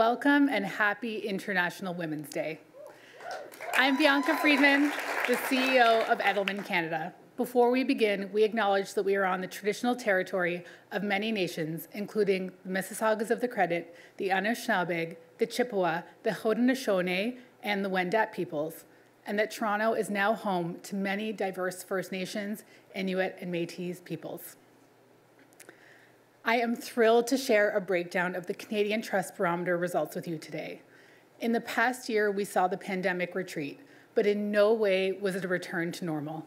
Welcome and happy International Women's Day. I'm Bianca Friedman, the CEO of Edelman Canada. Before we begin, we acknowledge that we are on the traditional territory of many nations, including the Mississaugas of the Credit, the Anishinaabe, the Chippewa, the Haudenosaunee, and the Wendat peoples, and that Toronto is now home to many diverse First Nations, Inuit, and Métis peoples. I am thrilled to share a breakdown of the Canadian Trust Barometer results with you today. In the past year, we saw the pandemic retreat, but in no way was it a return to normal.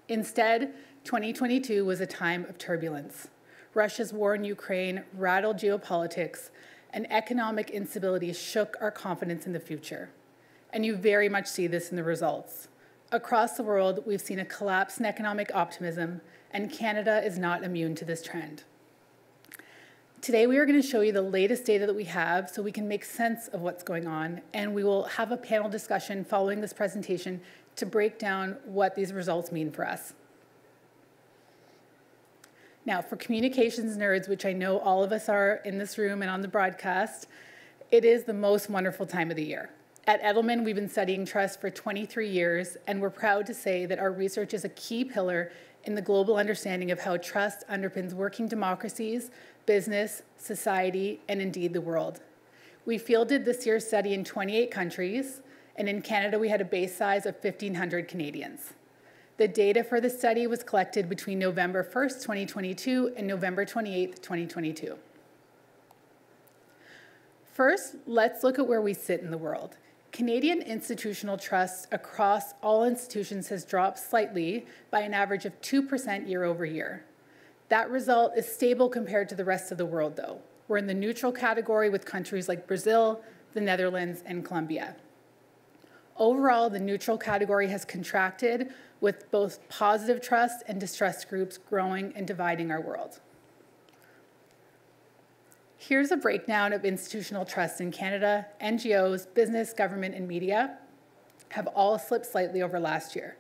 Instead, 2022 was a time of turbulence. Russia's war in Ukraine rattled geopolitics, and economic instability shook our confidence in the future. And you very much see this in the results. Across the world, we've seen a collapse in economic optimism, and Canada is not immune to this trend. Today, we are going to show you the latest data that we have so we can make sense of what's going on, and we will have a panel discussion following this presentation to break down what these results mean for us. Now, for communications nerds, which I know all of us are in this room and on the broadcast, it is the most wonderful time of the year. At Edelman, we've been studying trust for 23 years, and we're proud to say that our research is a key pillar in the global understanding of how trust underpins working democracies, business, society, and indeed the world. We fielded this year's study in 28 countries, and in Canada we had a base size of 1,500 Canadians. The data for the study was collected between November 1st, 2022 and November 28th, 2022. First, let's look at where we sit in the world. Canadian institutional trust across all institutions has dropped slightly by an average of 2% year over year. That result is stable compared to the rest of the world, though. We're in the neutral category with countries like Brazil, the Netherlands, and Colombia. Overall, the neutral category has contracted, with both positive trust and distrust groups growing and dividing our world. Here's a breakdown of institutional trust in Canada. NGOs, business, government, and media have all slipped slightly over last year.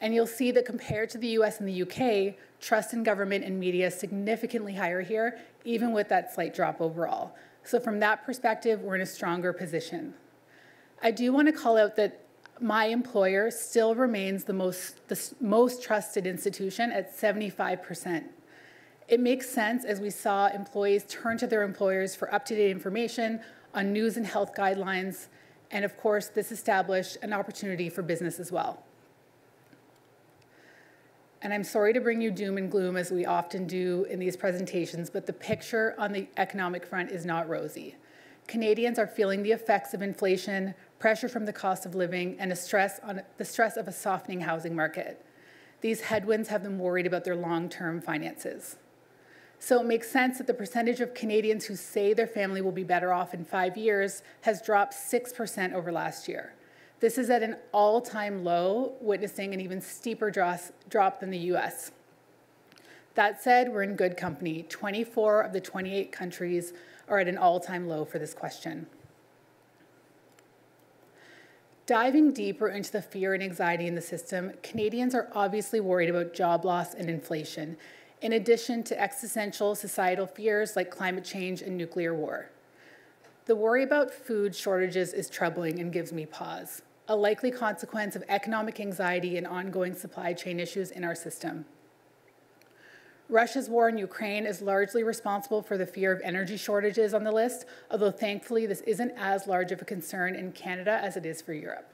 And you'll see that compared to the US and the UK, trust in government and media is significantly higher here, even with that slight drop overall. So from that perspective, we're in a stronger position. I do want to call out that my employer still remains the most trusted institution at 75%. It makes sense as we saw employees turn to their employers for up-to-date information on news and health guidelines, and of course, this established an opportunity for business as well. And I'm sorry to bring you doom and gloom as we often do in these presentations, but the picture on the economic front is not rosy. Canadians are feeling the effects of inflation, pressure from the cost of living, and the stress of a softening housing market. These headwinds have them worried about their long-term finances. So it makes sense that the percentage of Canadians who say their family will be better off in 5 years has dropped 6% over last year. This is at an all-time low, witnessing an even steeper drop than the US. That said, we're in good company. 24 of the 28 countries are at an all-time low for this question. Diving deeper into the fear and anxiety in the system, Canadians are obviously worried about job loss and inflation, in addition to existential societal fears like climate change and nuclear war. The worry about food shortages is troubling and gives me pause, a likely consequence of economic anxiety and ongoing supply chain issues in our system. Russia's war in Ukraine is largely responsible for the fear of energy shortages on the list, although thankfully this isn't as large of a concern in Canada as it is for Europe.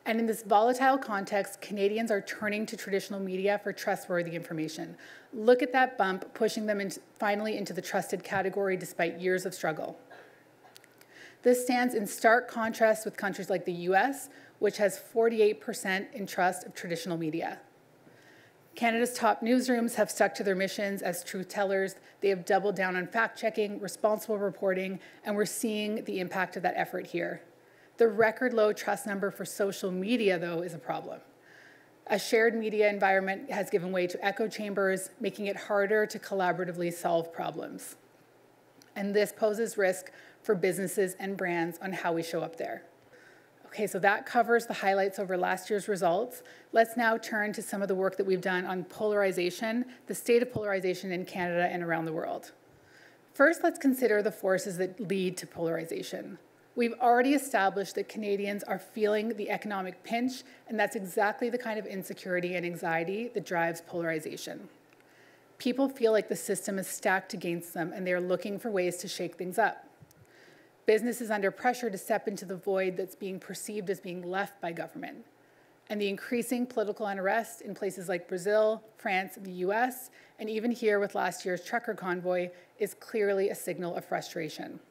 And in this volatile context, Canadians are turning to traditional media for trustworthy information. Look at that bump, pushing them finally into the trusted category despite years of struggle. This stands in stark contrast with countries like the US, which has 48% in trust of traditional media. Canada's top newsrooms have stuck to their missions as truth tellers. They have doubled down on fact-checking, responsible reporting, and we're seeing the impact of that effort here. The record low trust number for social media, though, is a problem. A shared media environment has given way to echo chambers, making it harder to collaboratively solve problems. And this poses risk for businesses and brands on how we show up there. Okay, so that covers the highlights over last year's results. Let's now turn to some of the work that we've done on polarization, the state of polarization in Canada and around the world. First, let's consider the forces that lead to polarization. We've already established that Canadians are feeling the economic pinch, and that's exactly the kind of insecurity and anxiety that drives polarization. People feel like the system is stacked against them, and they're looking for ways to shake things up. Business is under pressure to step into the void that's being perceived as being left by government. And the increasing political unrest in places like Brazil, France, the US, and even here with last year's trucker convoy is clearly a signal of frustration.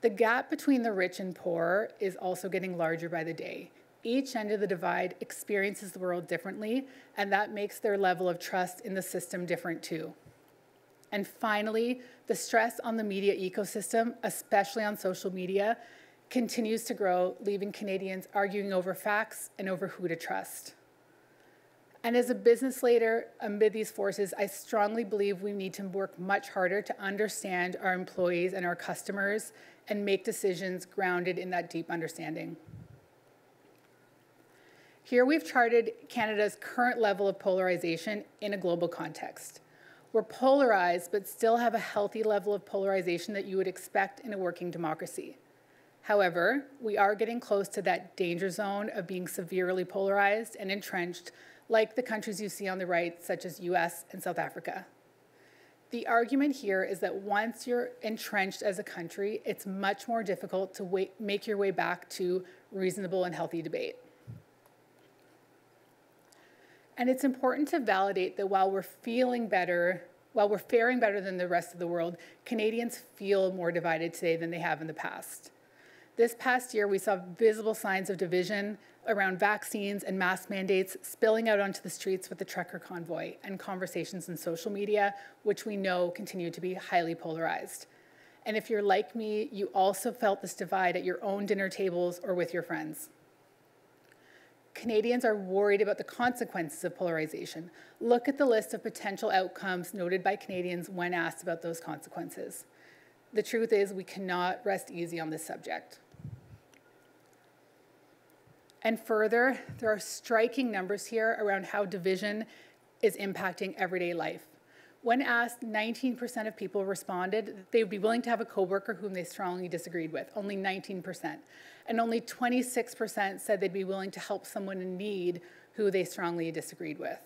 The gap between the rich and poor is also getting larger by the day. Each end of the divide experiences the world differently, and that makes their level of trust in the system different too. And finally, the stress on the media ecosystem, especially on social media, continues to grow, leaving Canadians arguing over facts and over who to trust. And as a business leader amid these forces, I strongly believe we need to work much harder to understand our employees and our customers and make decisions grounded in that deep understanding. Here we've charted Canada's current level of polarization in a global context. We're polarized, but still have a healthy level of polarization that you would expect in a working democracy. However, we are getting close to that danger zone of being severely polarized and entrenched, like the countries you see on the right, such as US and South Africa. The argument here is that once you're entrenched as a country, it's much more difficult to make your way back to reasonable and healthy debate. And it's important to validate that while we're faring better than the rest of the world, Canadians feel more divided today than they have in the past. This past year, we saw visible signs of division around vaccines and mask mandates spilling out onto the streets with the trucker convoy and conversations in social media, which we know continue to be highly polarized. And if you're like me, you also felt this divide at your own dinner tables or with your friends. Canadians are worried about the consequences of polarization. Look at the list of potential outcomes noted by Canadians when asked about those consequences. The truth is we cannot rest easy on this subject. And further, there are striking numbers here around how division is impacting everyday life. When asked, 19% of people responded that they would be willing to have a coworker whom they strongly disagreed with, only 19%. And only 26% said they'd be willing to help someone in need who they strongly disagreed with.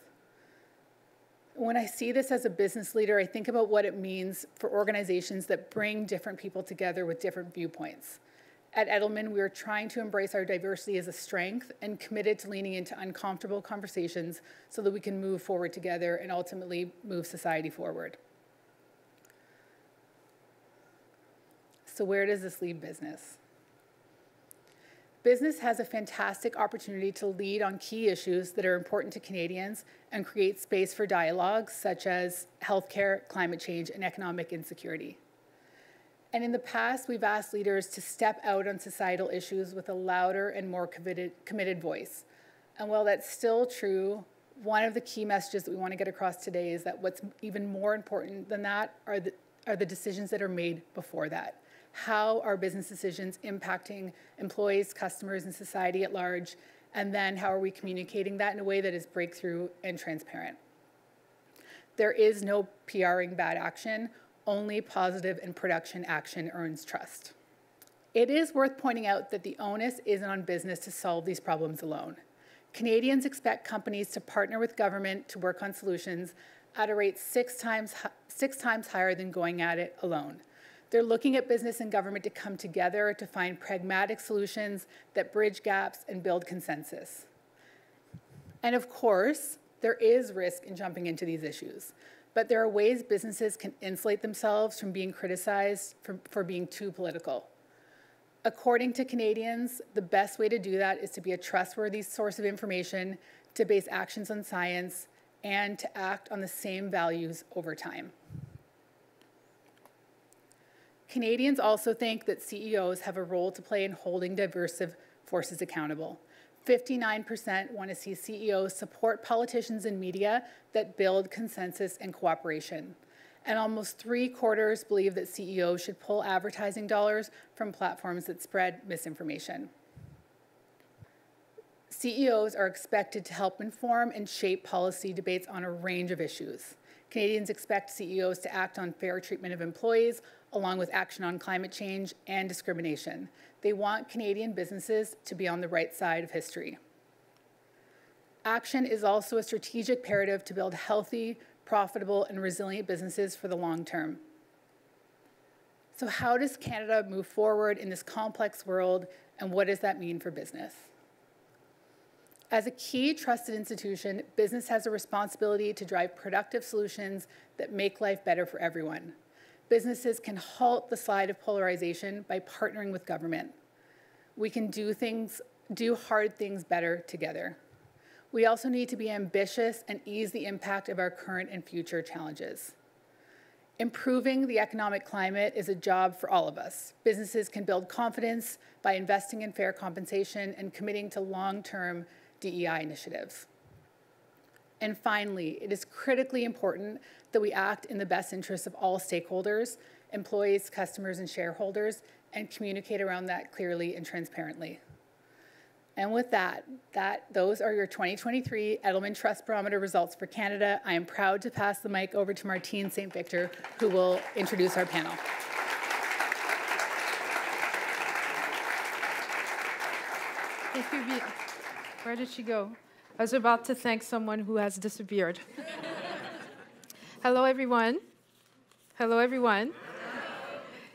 When I see this as a business leader, I think about what it means for organizations that bring different people together with different viewpoints. At Edelman, we are trying to embrace our diversity as a strength and committed to leaning into uncomfortable conversations so that we can move forward together and ultimately move society forward. So where does this leave business? Business has a fantastic opportunity to lead on key issues that are important to Canadians and create space for dialogues such as healthcare, climate change, and economic insecurity. And in the past, we've asked leaders to step out on societal issues with a louder and more committed voice. And while that's still true, one of the key messages that we want to get across today is that what's even more important than that are the decisions that are made before that. How are business decisions impacting employees, customers, and society at large? And then how are we communicating that in a way that is breakthrough and transparent? There is no PRing bad action. Only positive and production action earns trust. It is worth pointing out that the onus isn't on business to solve these problems alone. Canadians expect companies to partner with government to work on solutions at a rate six times higher than going at it alone. They're looking at business and government to come together to find pragmatic solutions that bridge gaps and build consensus. And of course, there is risk in jumping into these issues. But there are ways businesses can insulate themselves from being criticized for being too political. According to Canadians, the best way to do that is to be a trustworthy source of information, to base actions on science, and to act on the same values over time. Canadians also think that CEOs have a role to play in holding diverse forces accountable. 59% want to see CEOs support politicians and media that build consensus and cooperation. And almost 3/4 believe that CEOs should pull advertising dollars from platforms that spread misinformation. CEOs are expected to help inform and shape policy debates on a range of issues. Canadians expect CEOs to act on fair treatment of employees, along with action on climate change and discrimination. They want Canadian businesses to be on the right side of history. Action is also a strategic imperative to build healthy, profitable, and resilient businesses for the long term. So how does Canada move forward in this complex world, and what does that mean for business? As a key trusted institution, business has a responsibility to drive productive solutions that make life better for everyone. Businesses can halt the slide of polarization by partnering with government. We can do hard things better together. We also need to be ambitious and ease the impact of our current and future challenges. Improving the economic climate is a job for all of us. Businesses can build confidence by investing in fair compensation and committing to long-term DEI initiatives. And finally, it is critically important that we act in the best interests of all stakeholders, employees, customers, and shareholders, and communicate around that clearly and transparently. And with that, those are your 2023 Edelman Trust Barometer results for Canada. I am proud to pass the mic over to Martine St. Victor, who will introduce our panel. Thank you, where did she go? I was about to thank someone who has disappeared. Hello, everyone. Hello, everyone.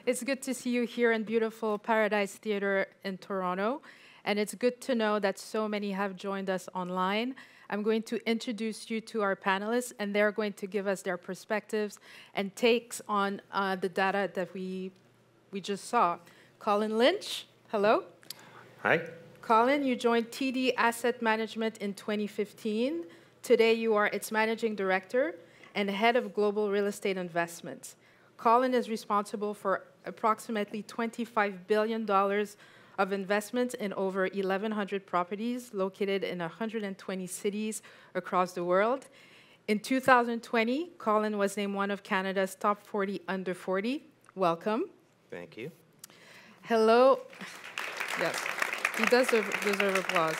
It's good to see you here in beautiful Paradise Theatre in Toronto. And it's good to know that so many have joined us online. I'm going to introduce you to our panelists, and they're going to give us their perspectives and takes on the data that we just saw. Colin Lynch, hello. Hi. Colin, you joined TD Asset Management in 2015. Today, you are its managing director and head of global real estate investments. Colin is responsible for approximately $25 billion of investments in over 1,100 properties located in 120 cities across the world. In 2020, Colin was named one of Canada's top 40 under 40. Welcome. Thank you. Hello. Yes, he does deserve applause.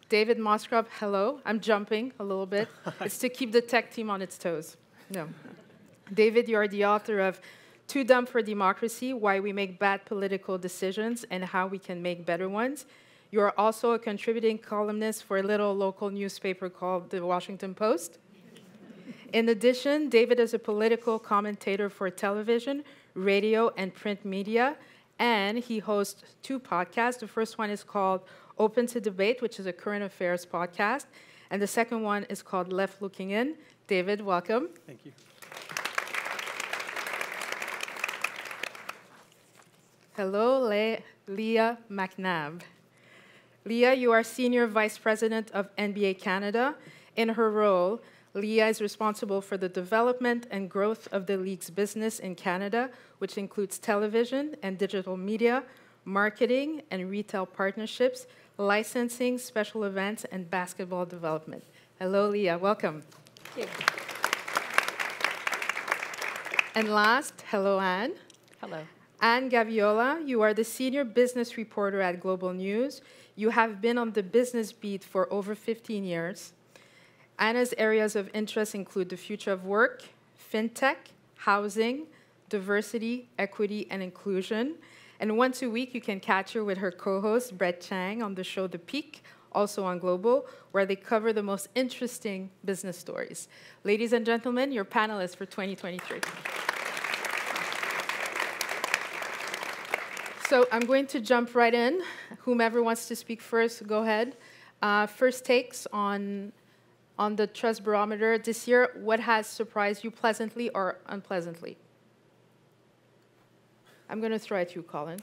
David Moskrop, hello. I'm jumping a little bit. It's to keep the tech team on its toes. No. David, you are the author of Too Dumb for Democracy, Why We Make Bad Political Decisions and How We Can Make Better Ones. You are also a contributing columnist for a little local newspaper called The Washington Post. In addition, David is a political commentator for television, radio, and print media, and he hosts 2 podcasts. The first one is called Open to Debate, which is a current affairs podcast, and the second one is called Left Looking In. David, welcome. Thank you. Hello, Leah McNabb. Leah, you are Senior Vice President of NBA Canada. In her role, Leah is responsible for the development and growth of the league's business in Canada, which includes television and digital media, marketing and retail partnerships, licensing, special events, and basketball development. Hello, Leah. Welcome. Thank you. And last, hello, Anne. Hello. Anne Gaviola, you are the senior business reporter at Global News. You have been on the business beat for over 15 years. Anna's areas of interest include the future of work, fintech, housing, diversity, equity, and inclusion. And once a week, you can catch her with her co-host, Brett Chang, on the show The Peak, also on Global, where they cover the most interesting business stories. Ladies and gentlemen, your panelists for 2023. So I'm going to jump right in. Whomever wants to speak first, go ahead. First takes on the Trust Barometer this year. What has surprised you pleasantly or unpleasantly? I'm going to throw at you, Colin.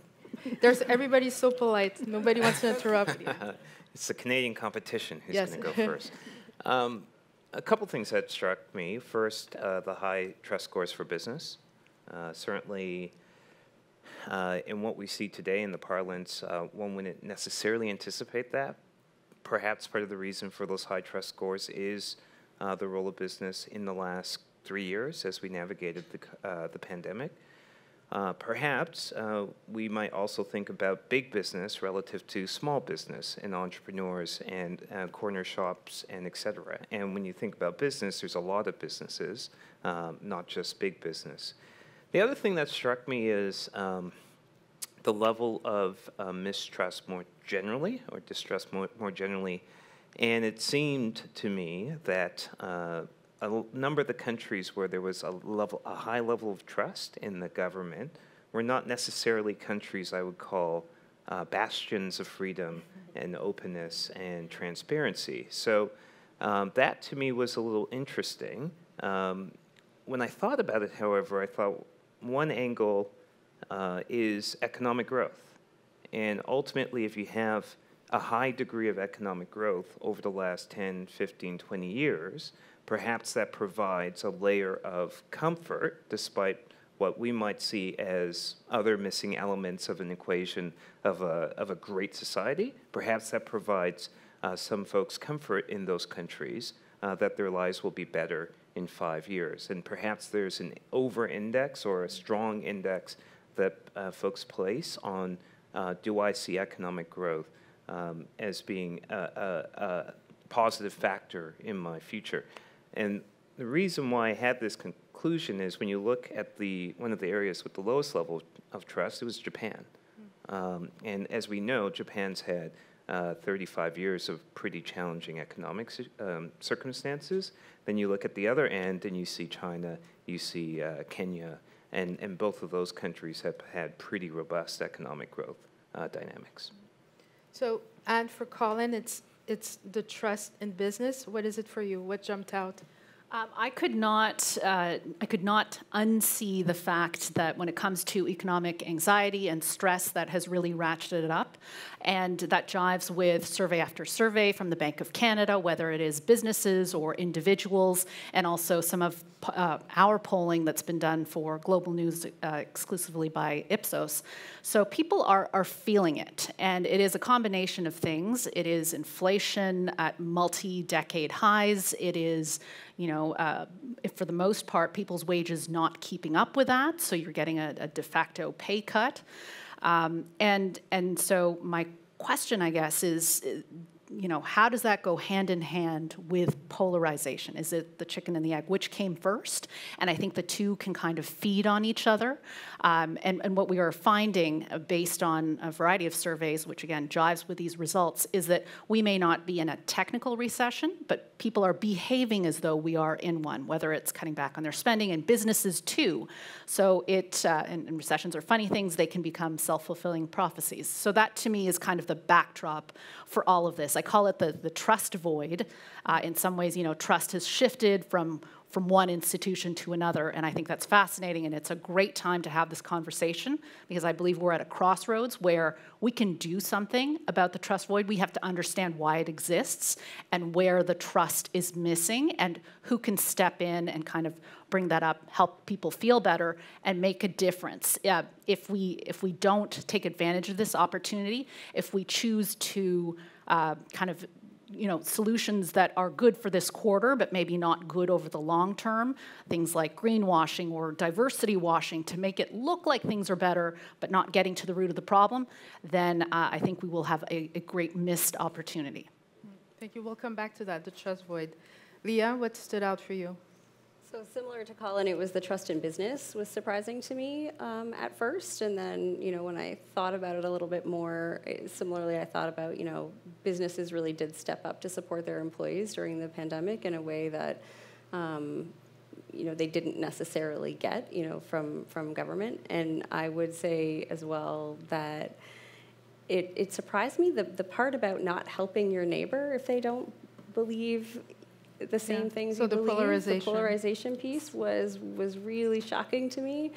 Everybody's so polite. Nobody wants to interrupt. It's the Canadian competition. Who's Yes. going to go first? A couple things that struck me. First, the high trust scores for business. Certainly, in what we see today in the parlance, one wouldn't necessarily anticipate that. Perhaps part of the reason for those high trust scores is the role of business in the last 3 years as we navigated the pandemic. Perhaps we might also think about big business relative to small business and entrepreneurs and corner shops and et cetera. And when you think about business, there's a lot of businesses, not just big business. The other thing that struck me is the level of mistrust more generally, or distrust more generally. And it seemed to me that a number of the countries where there was a high level of trust in the government were not necessarily countries I would call bastions of freedom and openness and transparency. So that to me was a little interesting. When I thought about it, however, I thought one angle is economic growth. And ultimately, if you have a high degree of economic growth over the last 10, 15, 20 years, perhaps that provides a layer of comfort, despite what we might see as other missing elements of an equation of a great society. Perhaps that provides some folks comfort in those countries that their lives will be better in 5 years. And perhaps there's an over-index or a strong index that folks place on, do I see economic growth as being a positive factor in my future? And the reason why I had this conclusion is when you look at one of the areas with the lowest level of trust, it was Japan. And as we know, Japan's had 35 years of pretty challenging economic circumstances. Then you look at the other end and you see China, you see Kenya, and both of those countries have had pretty robust economic growth dynamics. So, and for Colin, it's the trust in business. What is it for you? What jumped out? I could not unsee the fact that when it comes to economic anxiety and stress, that has really ratcheted it up, and that jives with survey after survey from the Bank of Canada, whether it is businesses or individuals, and also some of our polling that's been done for Global News exclusively by Ipsos. So people are feeling it, and it is a combination of things. It is inflation at multi-decade highs. It is, if for the most part, people's wages not keeping up with that, so you're getting a de facto pay cut. And so my question, I guess, is, how does that go hand in hand with polarization? Is it the chicken and the egg? Which came first? And I think the two can kind of feed on each other. And what we are finding based on a variety of surveys, which again jives with these results, is that we may not be in a technical recession, but people are behaving as though we are in one, whether it's cutting back on their spending, and businesses too. So and recessions are funny things, they can become self-fulfilling prophecies. So that to me is kind of the backdrop for all of this. I call it the trust void. In some ways, trust has shifted from one institution to another, and I think that's fascinating, and it's a great time to have this conversation, because I believe we're at a crossroads where we can do something about the trust void. We have to understand why it exists and where the trust is missing, and who can step in and kind of bring that up, help people feel better, and make a difference. If we don't take advantage of this opportunity, if we choose to kind of solutions that are good for this quarter, but maybe not good over the long term, things like greenwashing or diversity washing to make it look like things are better, but not getting to the root of the problem, then I think we will have a great missed opportunity. Thank you. We'll come back to that, the trust void. Leah, what stood out for you? So similar to Colin, it was the trust in business was surprising to me at first. And then, when I thought about it a little bit more, similarly, I thought about, businesses really did step up to support their employees during the pandemic in a way that, they didn't necessarily get, from government. And I would say as well that it surprised me, the part about not helping your neighbor if they don't believe the same things you believe. The polarization piece was really shocking to me,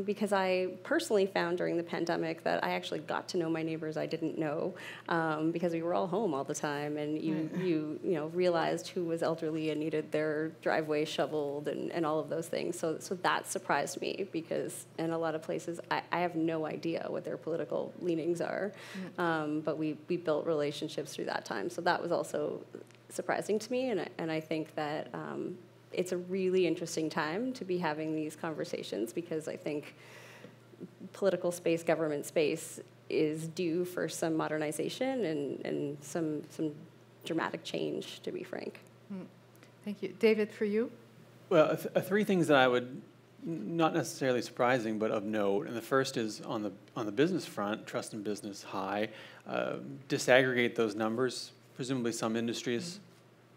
because I personally found during the pandemic that I actually got to know my neighbors I didn't know, because we were all home all the time, and you realized who was elderly and needed their driveway shoveled and all of those things. So that surprised me, because in a lot of places I have no idea what their political leanings are, but we built relationships through that time. So that was also surprising to me, and I think that it's a really interesting time to be having these conversations, because I think political space, government space, is due for some modernization and some dramatic change, to be frank. Thank you. David, for you? Well, three things that I would, not necessarily surprising, but of note. And the first is on the business front, trust in business high. Disaggregate those numbers. Presumably some industries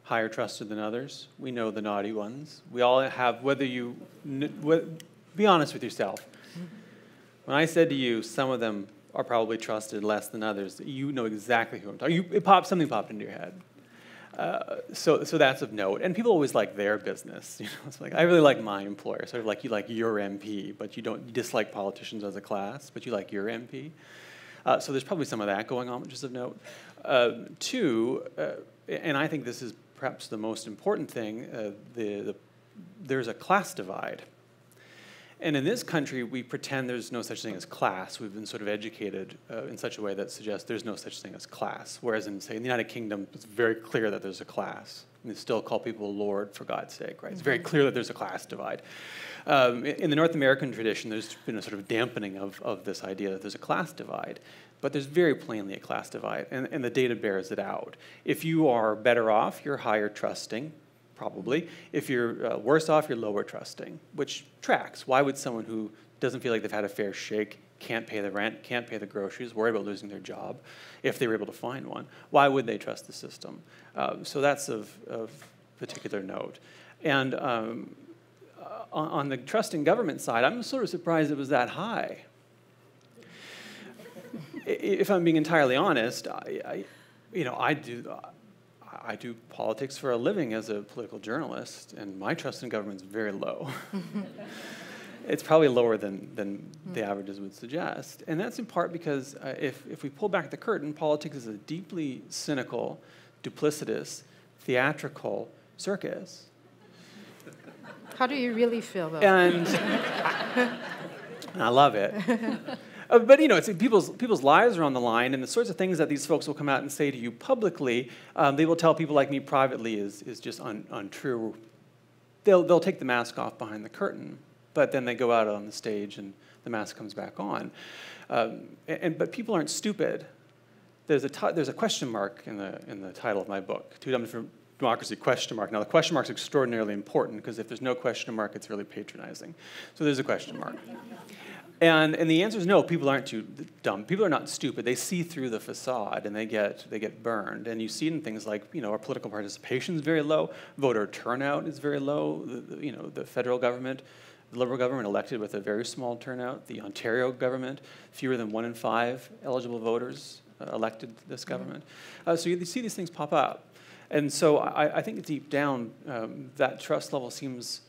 higher trusted than others. We know the naughty ones. We all have, be honest with yourself. When I said to you, some of them are probably trusted less than others, you know exactly who I'm talking. Something popped into your head. So that's of note. And people always like their business. You know, it's like, I really like my employer. Sort of like you like your MP, but you dislike politicians as a class, but you like your MP. So there's probably some of that going on, which is of note. Two, and I think this is perhaps the most important thing, there's a class divide. And in this country, we pretend there's no such thing as class. We've been sort of educated in such a way that suggests there's no such thing as class. Whereas in, say, in the United Kingdom, it's very clear that there's a class. And they still call people lord, for God's sake, right? It's very clear that there's a class divide. In the North American tradition, there's been a sort of dampening of this idea that there's a class divide. But there's very plainly a class divide, and the data bears it out. If you are better off, you're higher trusting, probably. If you're worse off, you're lower trusting, which tracks. Why would someone who doesn't feel like they've had a fair shake, can't pay the rent, can't pay the groceries, worry about losing their job, if they were able to find one, why would they trust the system? So that's of particular note. And on the trust in government side, I'm sort of surprised it was that high. If I'm being entirely honest, I do politics for a living as a political journalist, and my trust in government is very low. It's probably lower than the averages would suggest. And that's in part because if we pull back the curtain, politics is a deeply cynical, duplicitous, theatrical circus. How do you really feel, though? And I love it. But you know, it's people's lives are on the line, and the sorts of things that these folks will come out and say to you publicly, they will tell people like me privately is just untrue. They'll take the mask off behind the curtain, but then they go out on the stage and the mask comes back on. But people aren't stupid. There's a question mark in the title of my book, Too Dumb for Democracy, question mark. Now the question mark is extraordinarily important because if there's no question mark, it's really patronizing. So there's a question mark. And the answer is no, people aren't too dumb. People are not stupid. They see through the facade and they get burned. And you see in things like, you know, our political participation is very low, voter turnout is very low. The federal government, the Liberal government elected with a very small turnout. The Ontario government, fewer than 1 in 5 eligible voters elected this government. So you see these things pop up. And so I think deep down that trust level seems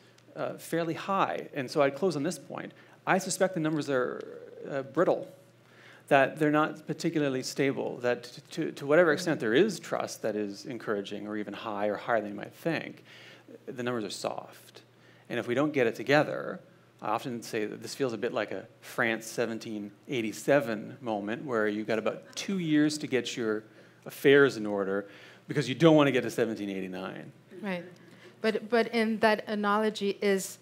fairly high. And so I'd close on this point. I suspect the numbers are brittle, that they're not particularly stable, that to whatever extent there is trust that is encouraging or even high or higher than you might think, the numbers are soft. And if we don't get it together, I often say that this feels a bit like a France 1787 moment where you've got about 2 years to get your affairs in order because you don't want to get to 1789. Right. But in that analogy, is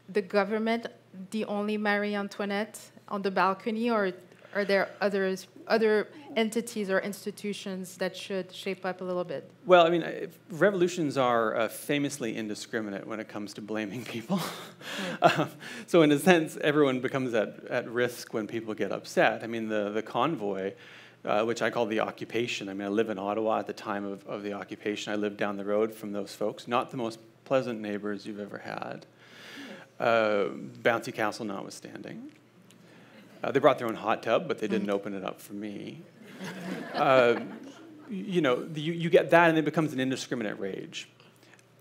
the government the only Marie Antoinette on the balcony, or are there other entities or institutions that should shape up a little bit? Well, I mean, revolutions are famously indiscriminate when it comes to blaming people. So in a sense, everyone becomes at risk when people get upset. I mean, the convoy, which I call the occupation. I mean, I live in Ottawa at the time of the occupation. I lived down the road from those folks. Not the most pleasant neighbors you've ever had. Bouncy castle notwithstanding. They brought their own hot tub, but they didn't open it up for me. You get that, and it becomes an indiscriminate rage.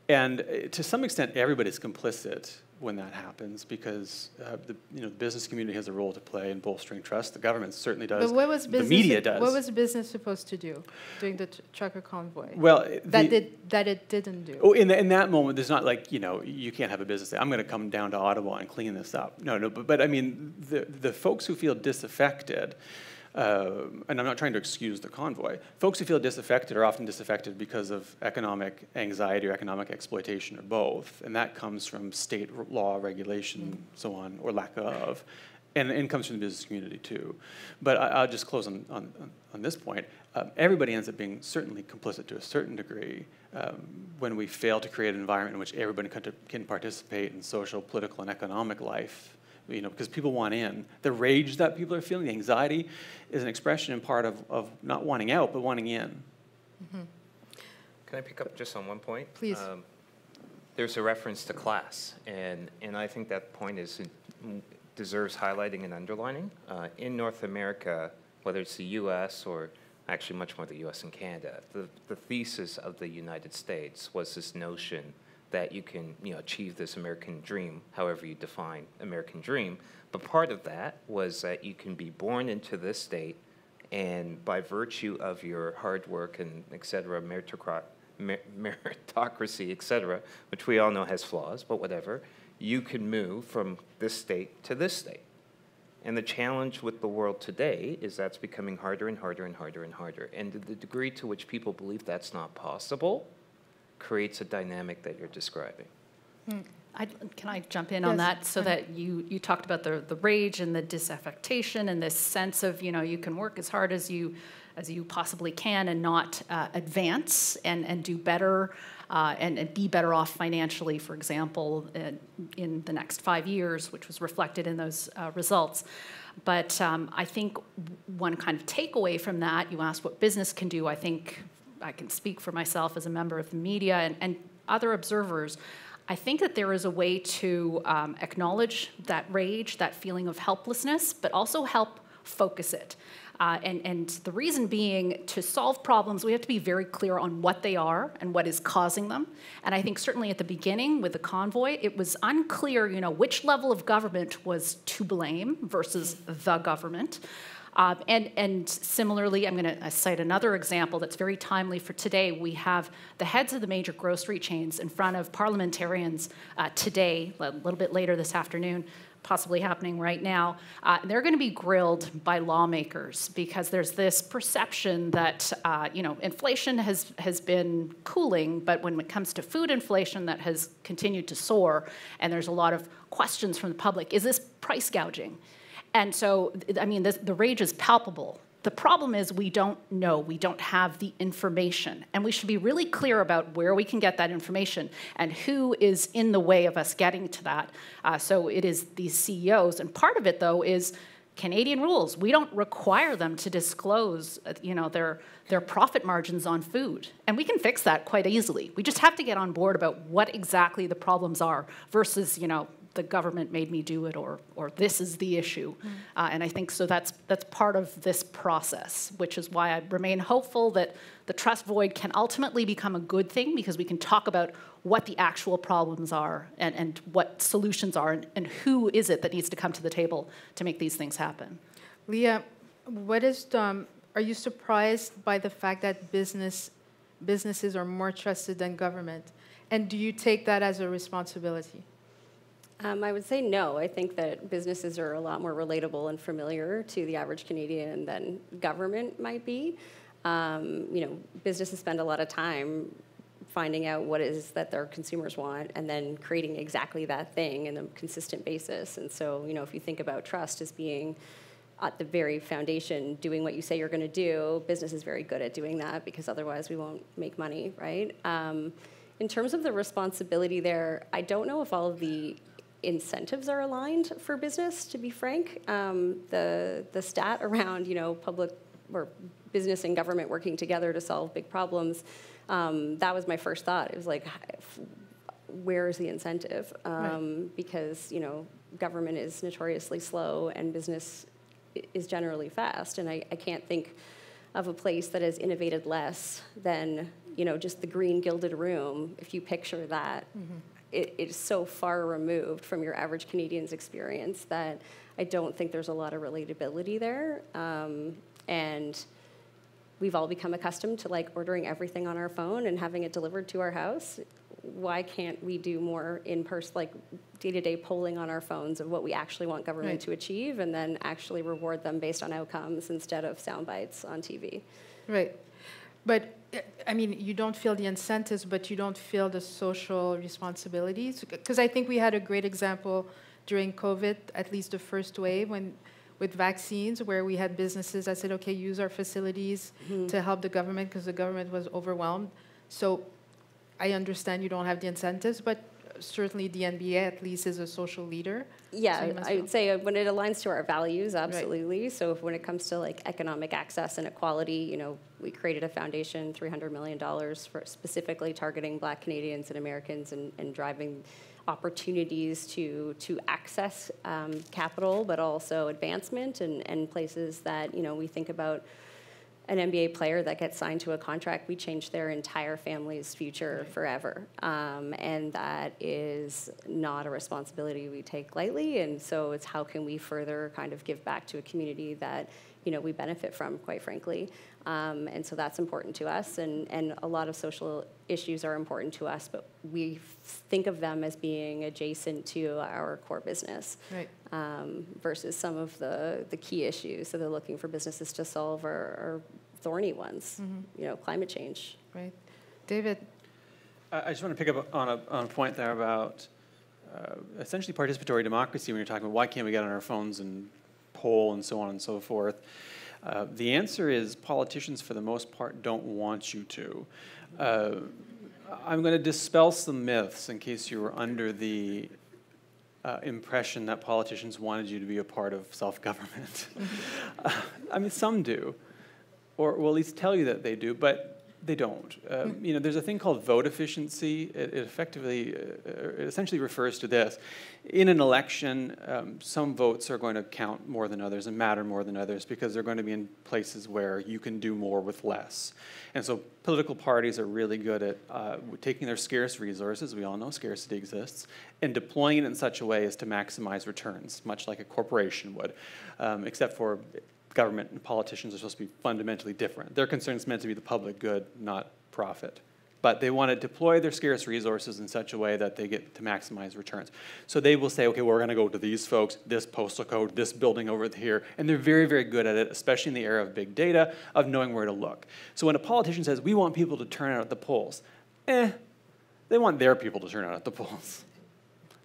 And to some extent, everybody's complicit when that happens because the business community has a role to play in bolstering trust. The government certainly does. But what was business, the media does. What was business supposed to do during the trucker convoy? Well, that it didn't do. Oh, in that moment, there's not like you can't have a business say, I'm going to come down to Ottawa and clean this up. No. But I mean the folks who feel disaffected. And I'm not trying to excuse the convoy. Folks who feel disaffected are often disaffected because of economic anxiety or economic exploitation or both. And that comes from state law, regulation, so on, or lack of. And it comes from the business community too. But I'll just close on this point. Everybody ends up being certainly complicit to a certain degree when we fail to create an environment in which everybody can participate in social, political, and economic life. Because people want in. The rage that people are feeling, the anxiety, is an expression and part of not wanting out, but wanting in. Mm-hmm. Can I pick up just on one point? Please. There's a reference to class, and I think that point deserves highlighting and underlining. In North America, whether it's the U.S. or actually much more the U.S. and Canada, the thesis of the United States was this notion that you can achieve this American dream, however you define American dream. But part of that was that you can be born into this state, and by virtue of your hard work and et cetera, meritocracy, et cetera, which we all know has flaws, but whatever, you can move from this state to this state. And the challenge with the world today is that's becoming harder and harder and harder and harder. And the degree to which people believe that's not possible creates a dynamic that you're describing. Can I jump in on that? So that you talked about the rage and the disaffectation and this sense of, you can work as hard as you possibly can and not advance and do better and be better off financially, for example, in the next 5 years, which was reflected in those results. But I think one kind of takeaway from that, you asked what business can do. I think I can speak for myself as a member of the media and other observers. I think that there is a way to acknowledge that rage, that feeling of helplessness, but also help focus it. And the reason being, to solve problems, we have to be very clear on what they are and what is causing them. And I think certainly at the beginning with the convoy, it was unclear, which level of government was to blame versus the government. And similarly, I'm going to cite another example that's very timely for today. We have the heads of the major grocery chains in front of parliamentarians today, a little bit later this afternoon, possibly happening right now. They're going to be grilled by lawmakers because there's this perception that inflation has been cooling, but when it comes to food inflation, that has continued to soar, and there's a lot of questions from the public. Is this price gouging? And so, the rage is palpable. The problem is we don't know, we don't have the information, and we should be really clear about where we can get that information and who is in the way of us getting to that. So it is these CEOs, and part of it, though, is Canadian rules. We don't require them to disclose, their profit margins on food, and we can fix that quite easily. We just have to get on board about what exactly the problems are versus, the government made me do it, or this is the issue. And I think so that's part of this process, which is why I remain hopeful that the trust void can ultimately become a good thing, because we can talk about what the actual problems are and what solutions are and who is it that needs to come to the table to make these things happen. Leah, are you surprised by the fact that businesses are more trusted than government? And do you take that as a responsibility? I would say no. I think that businesses are a lot more relatable and familiar to the average Canadian than government might be. Businesses spend a lot of time finding out what it is that their consumers want and then creating exactly that thing on a consistent basis. And so, if you think about trust as being at the very foundation, doing what you say you're going to do, business is very good at doing that, because otherwise we won't make money, right? In terms of the responsibility there, I don't know if all of the incentives are aligned for business, to be frank. The stat around public or business and government working together to solve big problems, that was my first thought. It was like, where is the incentive? Right. Because government is notoriously slow and business is generally fast, and I can't think of a place that has innovated less than just the green gilded room. If you picture that. Mm-hmm. It is so far removed from your average Canadian's experience that I don't think there's a lot of relatability there. And we've all become accustomed to ordering everything on our phone and having it delivered to our house. Why can't we do more in-person, day-to-day polling on our phones of what we actually want government to achieve, and then actually reward them based on outcomes instead of sound bites on TV? Right. But, you don't feel the incentives, but you don't feel the social responsibilities? Because I think we had a great example during COVID, at least the first wave, when with vaccines, where we had businesses that said, okay, use our facilities to help the government because the government was overwhelmed. So I understand you don't have the incentives, but certainly the NBA at least is a social leader. Yeah, So I would say when it aligns to our values, absolutely. Right. So if, when it comes to like economic access and equality, you know, we created a foundation, $300 million for specifically targeting Black Canadians and Americans and driving opportunities to access capital, but also advancement and places that, you know, we think about an NBA player that gets signed to a contract, we change their entire family's future forever. And that is not a responsibility we take lightly. And so it's how can we further kind of give back to a community that, you know, we benefit from, quite frankly. And so that's important to us. And a lot of social issues are important to us, but we think of them as being adjacent to our core business. Right. Versus some of the key issues that they're looking for businesses to solve are thorny ones, you know, climate change. Right. David? I just want to pick up on a point there about essentially participatory democracy when you're talking about why can't we get on our phones and poll and so on and so forth. The answer is politicians, for the most part, don't want you to. I'm going to dispel some myths in case you were under the impression that politicians wanted you to be a part of self-government. I mean, some do, or will at least tell you that they do, but they don't. You know, there's a thing called vote efficiency. It effectively, it essentially refers to this. In an election, some votes are going to count more than others and matter more than others because they're going to be in places where you can do more with less. And so political parties are really good at taking their scarce resources, we all know scarcity exists, and deploying it in such a way as to maximize returns, much like a corporation would, except for government and politicians are supposed to be fundamentally different. Their concern is meant to be the public good, not profit. But they want to deploy their scarce resources in such a way that they get to maximize returns. So they will say, okay, well, we're going to go to these folks, this postal code, this building over here. And they're very, very good at it, especially in the era of big data, of knowing where to look. So when a politician says, we want people to turn out at the polls, they want their people to turn out at the polls,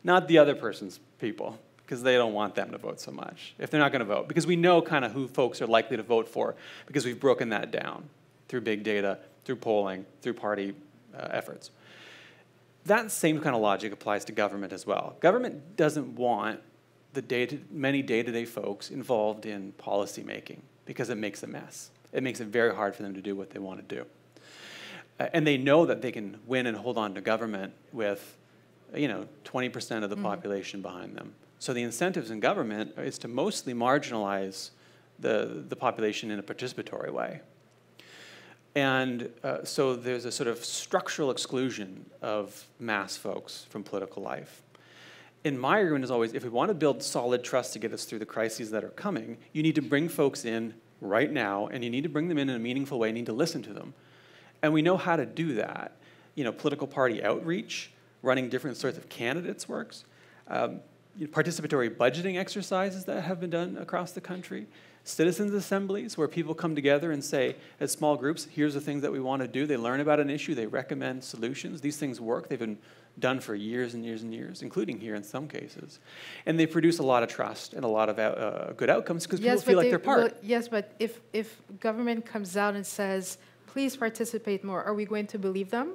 not the other person's people, because they don't want them to vote so much, if they're not going to vote. Because we know kind of who folks are likely to vote for, because we've broken that down through big data, through polling, through party efforts. That same kind of logic applies to government as well. Government doesn't want the many day-to-day folks involved in policy making, because it makes a mess. It makes it very hard for them to do what they want to do. And they know that they can win and hold on to government with, you know, 20% of the population behind them. So the incentives in government is to mostly marginalize the population in a participatory way. And so there's a sort of structural exclusion of mass folks from political life. And my argument is always, if we want to build solid trust to get us through the crises that are coming, you need to bring folks in right now, and you need to bring them in a meaningful way, you need to listen to them. And we know how to do that. You know, political party outreach, running different sorts of candidates works. Participatory budgeting exercises that have been done across the country, citizens' assemblies where people come together and say, as small groups, here's the things that we want to do. They learn about an issue, they recommend solutions. These things work. They've been done for years and years and years, including here in some cases. And they produce a lot of trust and a lot of good outcomes because people feel like they're part. Well, yes, but if government comes out and says, please participate more, are we going to believe them?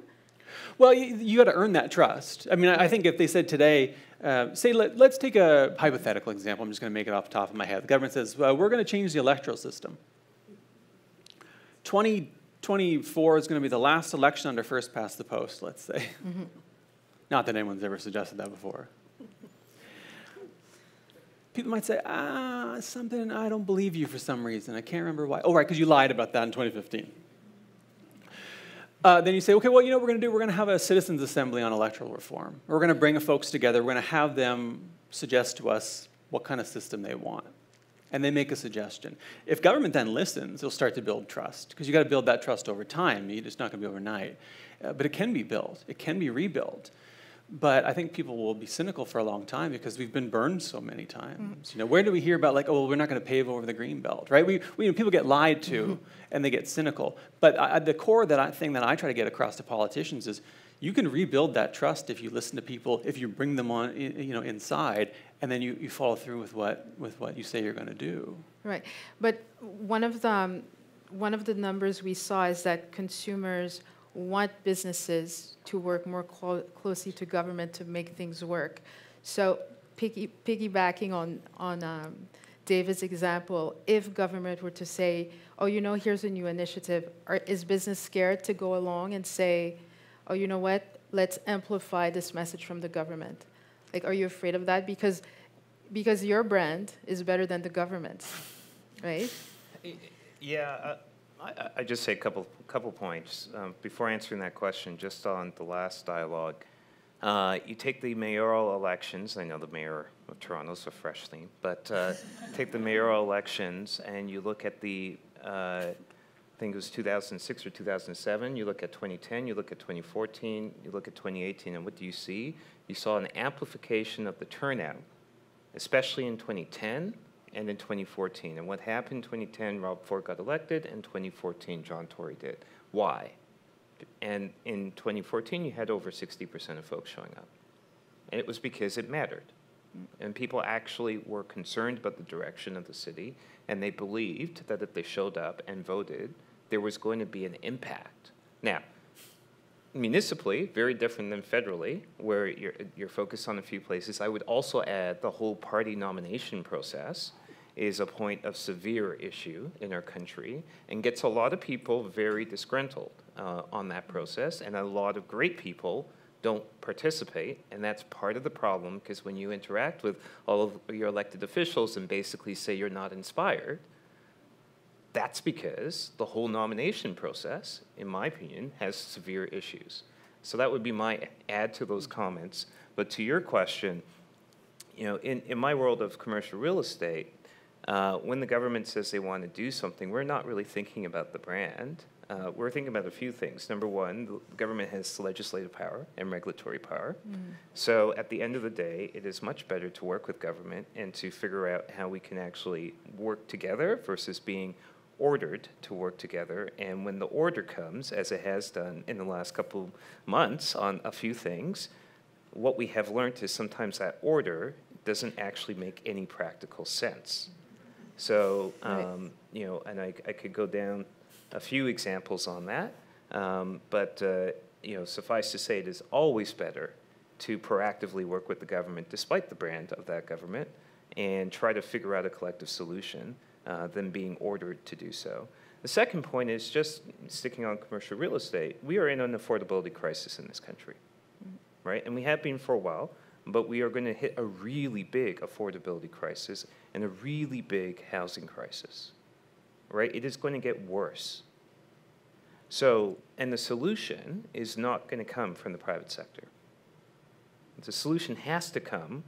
Well, you got to earn that trust. I mean, I think if they said today, say, let's take a hypothetical example. I'm just going to make it off the top of my head. The government says, well, we're going to change the electoral system. 2024 is going to be the last election under first past the post, let's say. Not that anyone's ever suggested that before. People might say, something, I don't believe you for some reason. I can't remember why. Oh, right, because you lied about that in 2015. Then you say, okay, well, you know what we're going to do? We're going to have a citizens' assembly on electoral reform. We're going to bring folks together. We're going to have them suggest to us what kind of system they want. And they make a suggestion. If government then listens, it'll start to build trust, because you've got to build that trust over time. It's not going to be overnight. But it can be built. It can be rebuilt. But I think people will be cynical for a long time because we've been burned so many times. You know, where do we hear about like, oh, well, we're not going to pave over the green belt, right? People get lied to and they get cynical. But the core thing that I try to get across to politicians is you can rebuild that trust if you listen to people, if you bring them on, inside, and then you follow through with what you say you're going to do. Right, but one of the numbers we saw is that consumers want businesses to work more closely to government to make things work. So piggybacking on David's example, if government were to say, oh, here's a new initiative, is business scared to go along and say, oh, you know what, let's amplify this message from the government? Like, are you afraid of that? Because your brand is better than the government's, right? Yeah. I just say a couple points before answering that question. Just on the last dialogue, you take the mayoral elections. I know the mayor of Toronto's a fresh theme, but take the mayoral elections and you look at the, I think it was 2006 or 2007. You look at 2010. You look at 2014. You look at 2018, and what do you see? You saw an amplification of the turnout, especially in 2010. And in 2014. And what happened in 2010, Rob Ford got elected, and 2014, John Tory did. Why? And in 2014, you had over 60% of folks showing up. And it was because it mattered. And people actually were concerned about the direction of the city, and they believed that if they showed up and voted, there was going to be an impact. Now, municipally, very different than federally, where you're focused on a few places. I would also add the whole party nomination process is a point of severe issue in our country and gets a lot of people very disgruntled on that process, and a lot of great people don't participate, and that's part of the problem, because when you interact with all of your elected officials and basically say you're not inspired, that's because the whole nomination process, in my opinion, has severe issues. So that would be my add to those comments. But to your question, in my world of commercial real estate, when the government says they want to do something, we're not really thinking about the brand. We're thinking about a few things. Number one, the government has legislative power and regulatory power. So at the end of the day, it is much better to work with government and to figure out how we can actually work together versus being ordered to work together. And when the order comes, as it has done in the last couple months on a few things, what we have learned is sometimes that order doesn't actually make any practical sense. So, and I could go down a few examples on that, but suffice to say, it is always better to proactively work with the government, despite the brand of that government, and try to figure out a collective solution than being ordered to do so. The second point is just sticking on commercial real estate. We are in an affordability crisis in this country, right? And we have been for a while. But we are going to hit a really big affordability crisis and a really big housing crisis, right? It is going to get worse. So, and the solution is not going to come from the private sector. The solution has to come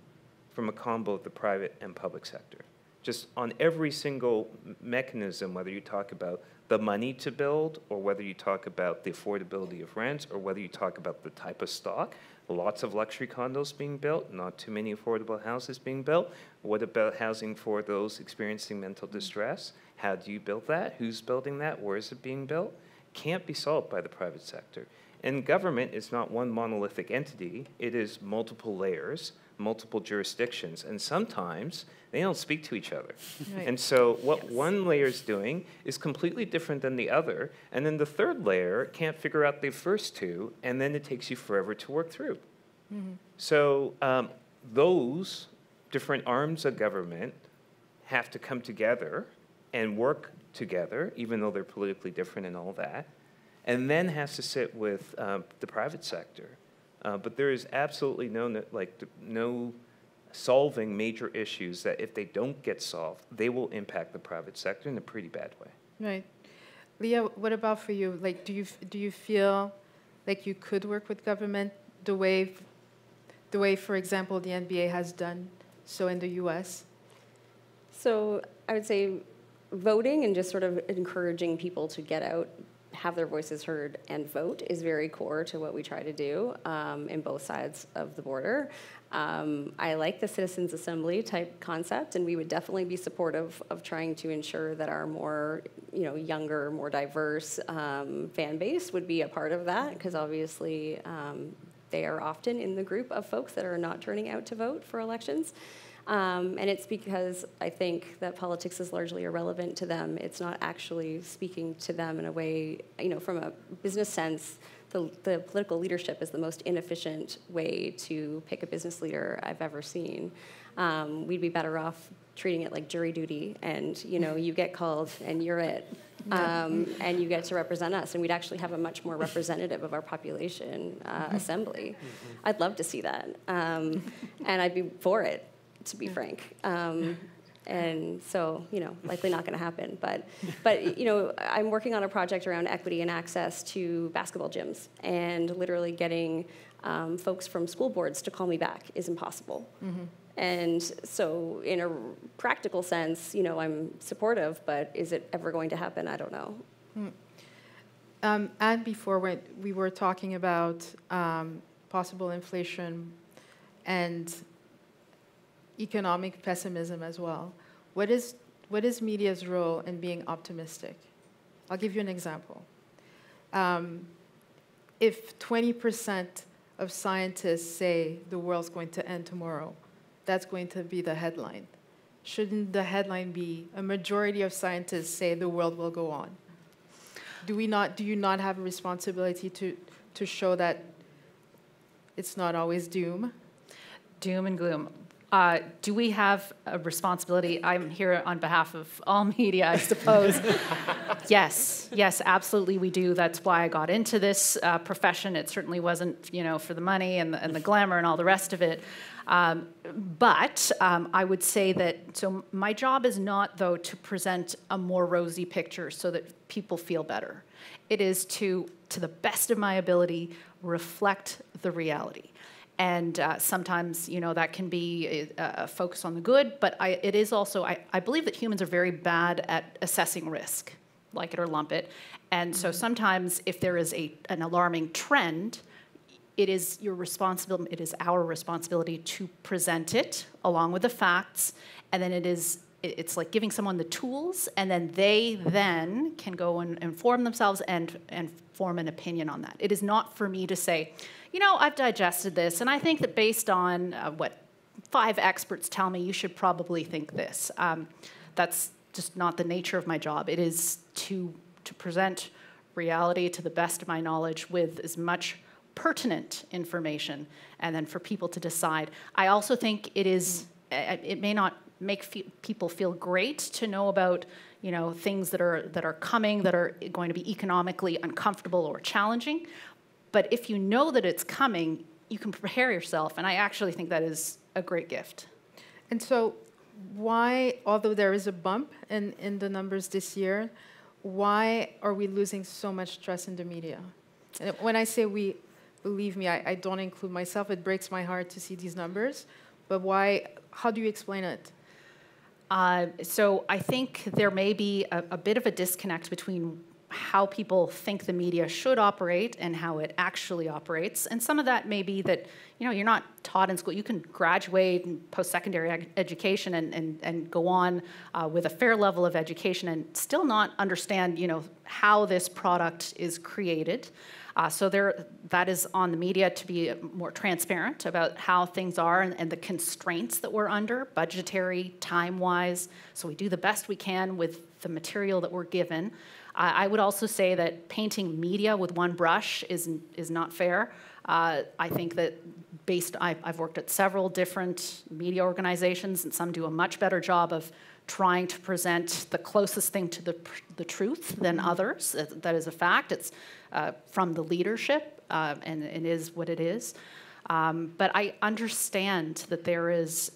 from a combo of the private and public sector. Just on every single mechanism, whether you talk about the money to build, or whether you talk about the affordability of rents, or whether you talk about the type of stock, lots of luxury condos being built, not too many affordable houses being built. What about housing for those experiencing mental distress? How do you build that? Who's building that? Where is it being built? Can't be solved by the private sector. And government is not one monolithic entity. It is multiple layers, multiple jurisdictions, and sometimes they don't speak to each other. Right. And so what one layer is doing is completely different than the other, and then the third layer can't figure out the first two, and then it takes you forever to work through. So those different arms of government have to come together and work together, even though they're politically different and all that, and then has to sit with the private sector. But there is absolutely no solving major issues that if they don't get solved, they will impact the private sector in a pretty bad way. Right. Leah, what about for you? Like, do you feel like you could work with government the way, for example, the NBA has done so in the U.S.? So I would say voting and just sort of encouraging people to get out have their voices heard and vote is very core to what we try to do in both sides of the border. I like the citizens' assembly type concept, and we would definitely be supportive of trying to ensure that our more, younger, more diverse fan base would be a part of that, because obviously they are often in the group of folks that are not turning out to vote for elections. And it's because I think that politics is largely irrelevant to them. It's not actually speaking to them in a way, from a business sense. The political leadership is the most inefficient way to pick a business leader I've ever seen. We'd be better off treating it like jury duty, and you get called and you're it, and you get to represent us, and we'd actually have a much more representative of our population assembly. I'd love to see that, and I'd be for it, to be frank. And so, likely not going to happen. But I'm working on a project around equity and access to basketball gyms, and literally getting folks from school boards to call me back is impossible. And so in a practical sense, I'm supportive, but is it ever going to happen? I don't know. And before, when we were talking about possible inflation and economic pessimism as well. What is media's role in being optimistic? I'll give you an example. If 20% of scientists say the world's going to end tomorrow, that's going to be the headline. Shouldn't the headline be a majority of scientists say the world will go on? Do you not have a responsibility to show that it's not always doom? Doom and gloom. Do we have a responsibility? I'm here on behalf of all media, I suppose. Yes, absolutely we do. That's why I got into this profession. It certainly wasn't, for the money and the glamour and all the rest of it. But I would say that, so my job is not, though, to present a more rosy picture so that people feel better. It is to the best of my ability, reflect the reality. And sometimes, that can be a focus on the good, but it is also, I believe that humans are very bad at assessing risk, like it or lump it. And so sometimes if there is an alarming trend, it is your responsibility, it is our responsibility to present it along with the facts, and then it's like giving someone the tools, and then they can go and inform themselves and form an opinion on that. It is not for me to say, I've digested this, and I think that based on what 5 experts tell me, you should probably think this. That's just not the nature of my job. It is to present reality to the best of my knowledge with as much pertinent information, and then for people to decide. I also think it may not make people feel great to know about things that are coming that are going to be economically uncomfortable or challenging. But if you know that it's coming, you can prepare yourself, and I actually think that is a great gift. And so why, although there is a bump in the numbers this year, why are we losing so much trust in the media? And when I say we, believe me, I don't include myself. It breaks my heart to see these numbers. But why? How do you explain it? So I think there may be a bit of a disconnect between how people think the media should operate and how it actually operates. And some of that may be that, you're not taught in school. You can graduate in post-secondary education and go on with a fair level of education and still not understand, how this product is created. So that is on the media to be more transparent about how things are and the constraints that we're under, budgetary, time-wise. So we do the best we can with the material that we're given. I would also say that painting media with one brush is not fair. I think that I've worked at several different media organizations, and some do a much better job of trying to present the closest thing to the truth than others. That is a fact. It's from the leadership, and it is what it is. But I understand that there is,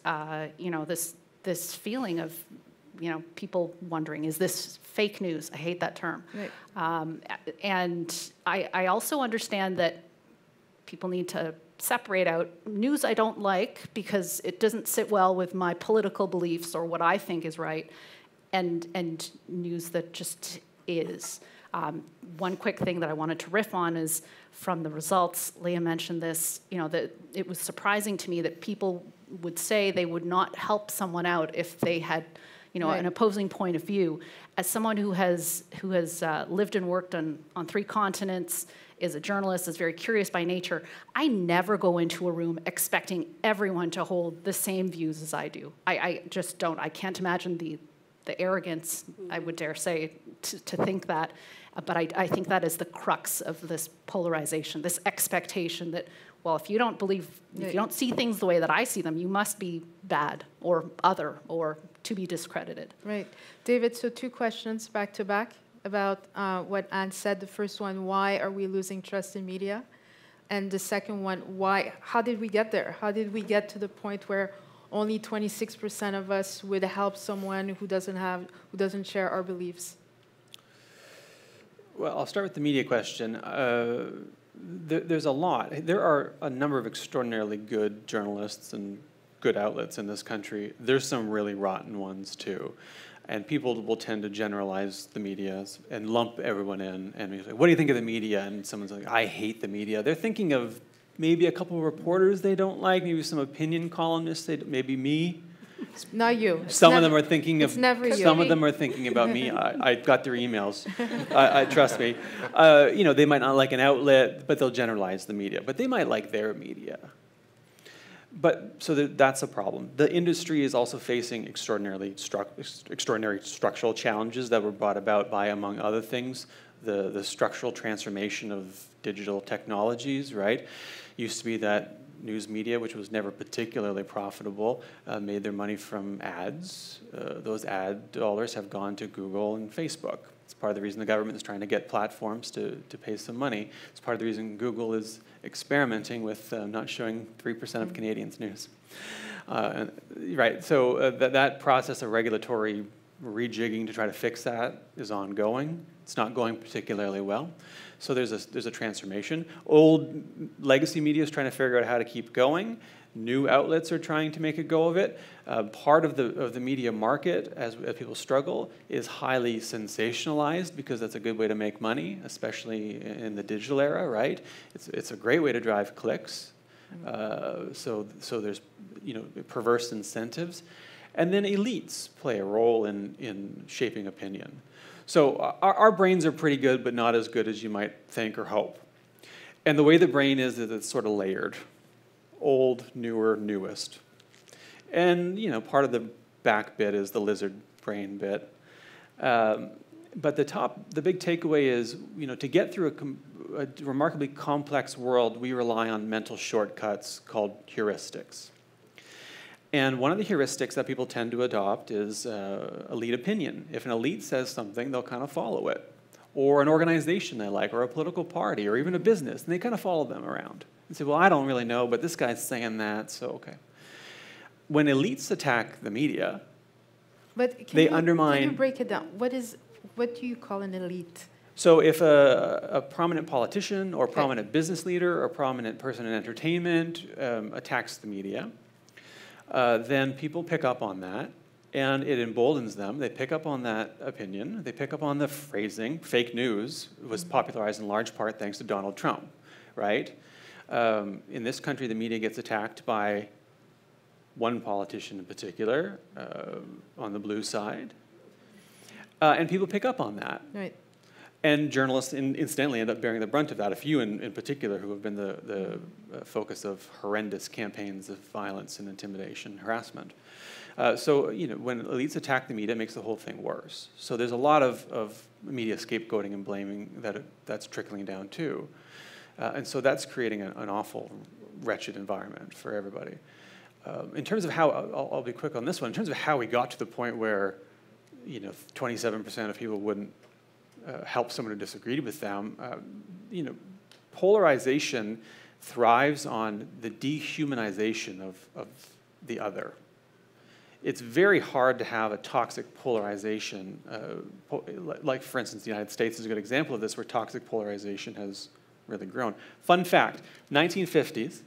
this feeling of, people wondering, is this fake news? I hate that term. Right. And I also understand that people need to separate out news I don't like because it doesn't sit well with my political beliefs or what I think is right, and news that just is. One quick thing that I wanted to riff on is from the results, Leah mentioned this, that it was surprising to me that people would say they would not help someone out if they had, an opposing point of view. As someone who has lived and worked on 3 continents, is a journalist, is very curious by nature, I never go into a room expecting everyone to hold the same views as I do. I just don't. I can't imagine the arrogance, I would dare say, to think that. But I think that is the crux of this polarization, this expectation that, well, if you don't see things the way that I see them, you must be bad or other or to be discredited. Right. David, so 2 questions back to back about what Anne said. The first one, why are we losing trust in media? And the second one, how did we get there? How did we get to the point where only 26% of us would help someone who doesn't share our beliefs? Well, I'll start with the media question. There's a lot. There are a number of extraordinarily good journalists and good outlets in this country. There's some really rotten ones too. And people will tend to generalize the media and lump everyone in. And be like, what do you think of the media? And someone's like, I hate the media. They're thinking of maybe a couple of reporters they don't like, maybe some opinion columnists, maybe me. Not you. Some of them are thinking of. It's never you. Some of them are thinking about me. I got their emails. Trust me. They might not like an outlet, but they'll generalize the media. But they might like their media. So that's a problem. The industry is also facing extraordinary structural challenges that were brought about by, among other things, the structural transformation of digital technologies. Right, used to be that news media, which was never particularly profitable, made their money from ads. Those ad dollars have gone to Google and Facebook. It's part of the reason the government is trying to get platforms to pay some money. It's part of the reason Google is experimenting with not showing 3% of Canadians news. Right, so that process of regulatory rejigging to try to fix that is ongoing. It's not going particularly well. So there's a transformation. Old legacy media is trying to figure out how to keep going. New outlets are trying to make a go of it. Part of the media market, as people struggle, is highly sensationalized because that's a good way to make money, especially in the digital era, right? It's a great way to drive clicks. So there's perverse incentives. And then elites play a role in shaping opinion. So our brains are pretty good, but not as good as you might think or hope. And the way the brain is it's sort of layered. Old, newer, newest. And, part of the back bit is the lizard brain bit. But the big takeaway is, to get through a remarkably complex world, we rely on mental shortcuts called heuristics. And one of the heuristics that people tend to adopt is elite opinion. If an elite says something, they'll kind of follow it. Or an organization they like, or a political party, or even a business, and they kind of follow them around. And say, well, I don't really know, but this guy's saying that, so okay. When elites attack the media, they undermine... Can you break it down? What do you call an elite? So if a prominent politician or prominent business leader or prominent person in entertainment attacks the media, then people pick up on that, and it emboldens them. They pick up on that opinion. They pick up on the phrasing. Fake news was popularized in large part thanks to Donald Trump, right? In this country, the media gets attacked by one politician in particular on the blue side, and people pick up on that. Right. And journalists, incidentally, end up bearing the brunt of that. A few in particular who have been the focus of horrendous campaigns of violence and intimidation, harassment. So when elites attack the media, it makes the whole thing worse. So there's a lot of media scapegoating and blaming that's trickling down too. And so that's creating an awful, wretched environment for everybody. In terms of how, I'll be quick on this one, in terms of how we got to the point where 27% of people wouldn't help someone who disagreed with them, polarization thrives on the dehumanization of the other. It's very hard to have a toxic polarization, like for instance, the United States is a good example of this, where toxic polarization has really grown. Fun fact, 1950s,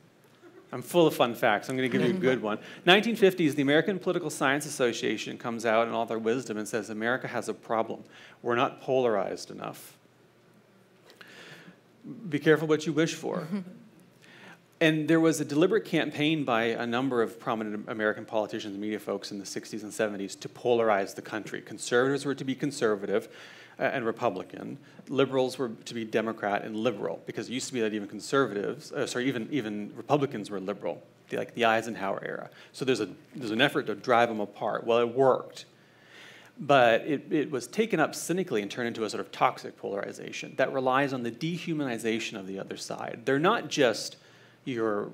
I'm full of fun facts, I'm going to give you a good one. 1950s, the American Political Science Association comes out in all their wisdom and says, America has a problem. We're not polarized enough. be careful what you wish for. And there was a deliberate campaign by a number of prominent American politicians and media folks in the 60s and 70s to polarize the country. Conservatives were to be conservative and Republican. Liberals were to be Democrat and liberal, because it used to be that even conservatives, even Republicans were liberal, like the Eisenhower era. So there's an effort to drive them apart. Well, it worked. But it was taken up cynically and turned into a sort of toxic polarization that relies on the dehumanization of the other side. They're not just your,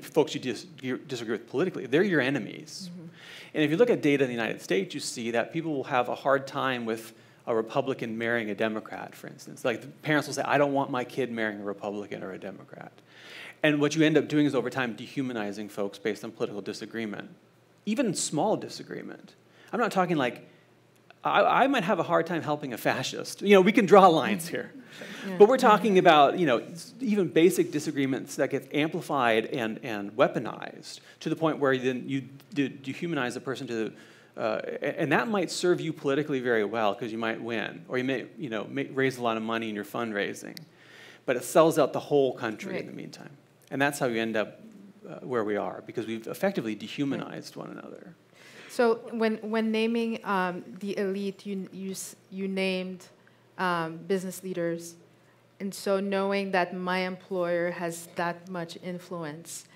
folks you disagree with politically. They're your enemies. Mm-hmm. And if you look at data in the United States, you see that people will have a hard time with a Republican marrying a Democrat, for instance. Like, the parents will say, I don't want my kid marrying a Republican or a Democrat. And what you end up doing is, over time, dehumanizing folks based on political disagreement, even small disagreement. I'm not talking like, I might have a hard time helping a fascist. We can draw lines here. Yeah. But we're talking about, even basic disagreements that get amplified and weaponized to the point where then you dehumanize a person to and that might serve you politically very well, because you might win, or you may raise a lot of money in your fundraising. But it sells out the whole country in the meantime. And that's how you end up where we are, because we've effectively dehumanized one another. So when naming the elite, you named business leaders. And so knowing that my employer has that much influence,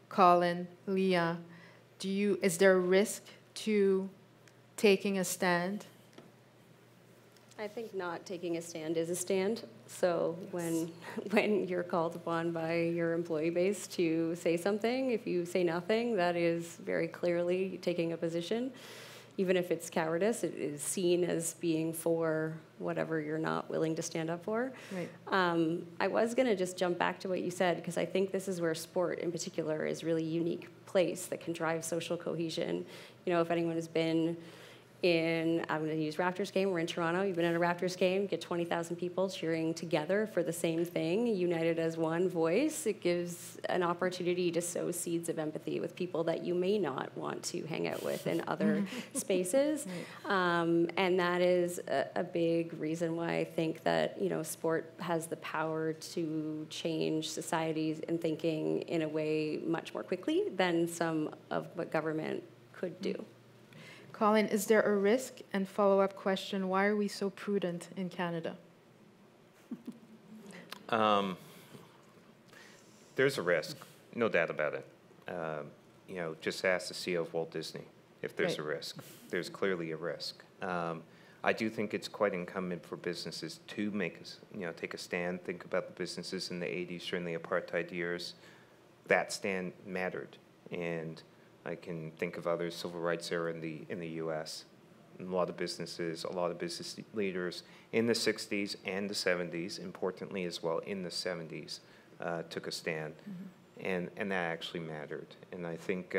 Colin, Leah, is there a risk to taking a stand? I think not taking a stand is a stand. So when you're called upon by your employee base to say something, if you say nothing, that is very clearly taking a position. Even if it's cowardice, it is seen as being for whatever you're not willing to stand up for. Right. I was going to just jump back to what you said, because I think this is where sport in particular is really a unique place that can drive social cohesion. If anyone has been I'm going to use Raptors game. We're in Toronto. You've been at a Raptors game. Get 20,000 people cheering together for the same thing, united as one voice. It gives an opportunity to sow seeds of empathy with people that you may not want to hang out with in other spaces. And that is a big reason why I think that sport has the power to change societies and thinking in a way much more quickly than some of what government could do. Colin, is there a risk? And follow-up question, why are we so prudent in Canada? There's a risk, no doubt about it. Just ask the CEO of Walt Disney if there's a risk. There's clearly a risk. I do think it's quite incumbent for businesses to take a stand. Think about the businesses in the 80s during the apartheid years. That stand mattered, and I can think of others, civil rights era in the U.S. A lot of business leaders in the 60s and the 70s, importantly as well in the 70s, took a stand, and that actually mattered. And I think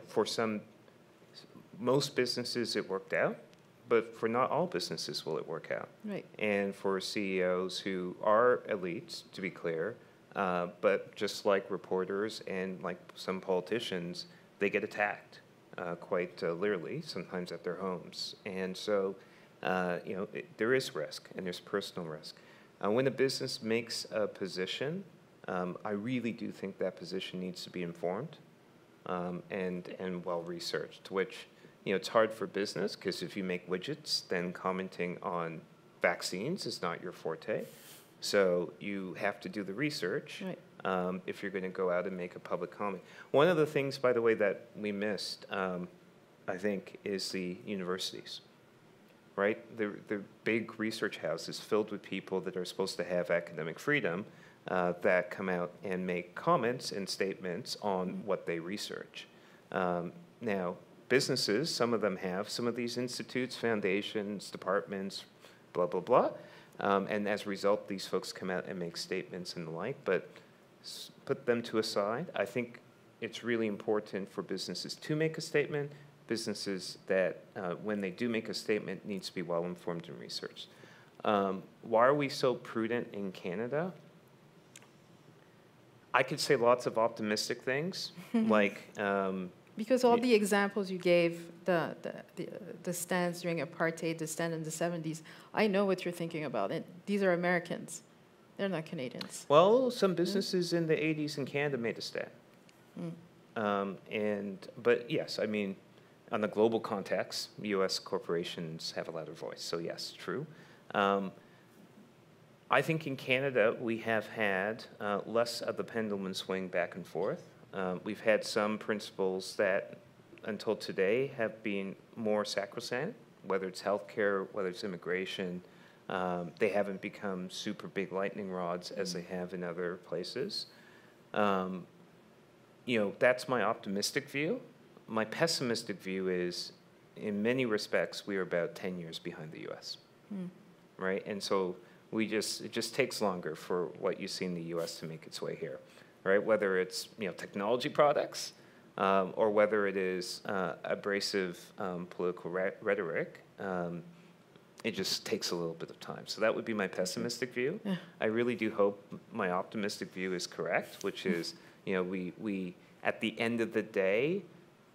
for most businesses it worked out, but for not all businesses will it work out. Right. And for CEOs who are elites, to be clear. But just like reporters and like some politicians, they get attacked quite literally, sometimes at their homes. And so, there is risk, and there's personal risk. When a business makes a position, I really do think that position needs to be informed and well-researched, which, it's hard for business, because if you make widgets, then commenting on vaccines is not your forte. So you have to do the research if you're going to go out and make a public comment. One of the things, by the way, that we missed, I think, is the universities, right? The big research houses filled with people that are supposed to have academic freedom that come out and make comments and statements on what they research. Now, businesses, some of them have some of these institutes, foundations, departments, blah, blah, blah. And as a result, these folks come out and make statements and the like, but put them to a side. I think it's really important for businesses to make a statement, businesses that, when they do make a statement, needs to be well-informed and researched. Why are we so prudent in Canada? I could say lots of optimistic things, like Because all the examples you gave, the stands during apartheid, the stand in the 70s, I know what you're thinking about. These are Americans. They're not Canadians. Well, some businesses in the 80s in Canada made a stand. But yes, I mean, on the global context, U.S. corporations have a louder voice. So yes, true. I think in Canada, we have had less of the pendulum swing back and forth. We've had some principles that, until today, have been more sacrosanct, whether it's healthcare, whether it's immigration. They haven't become super big lightning rods as they have in other places. That's my optimistic view. My pessimistic view is, in many respects, we are about 10 years behind the U.S., right? And so it just takes longer for what you see in the U.S. to make its way here, right? Whether it's technology products or whether it is abrasive political rhetoric, it just takes a little bit of time. So that would be my pessimistic view. Yeah. I really do hope my optimistic view is correct, which is we at the end of the day,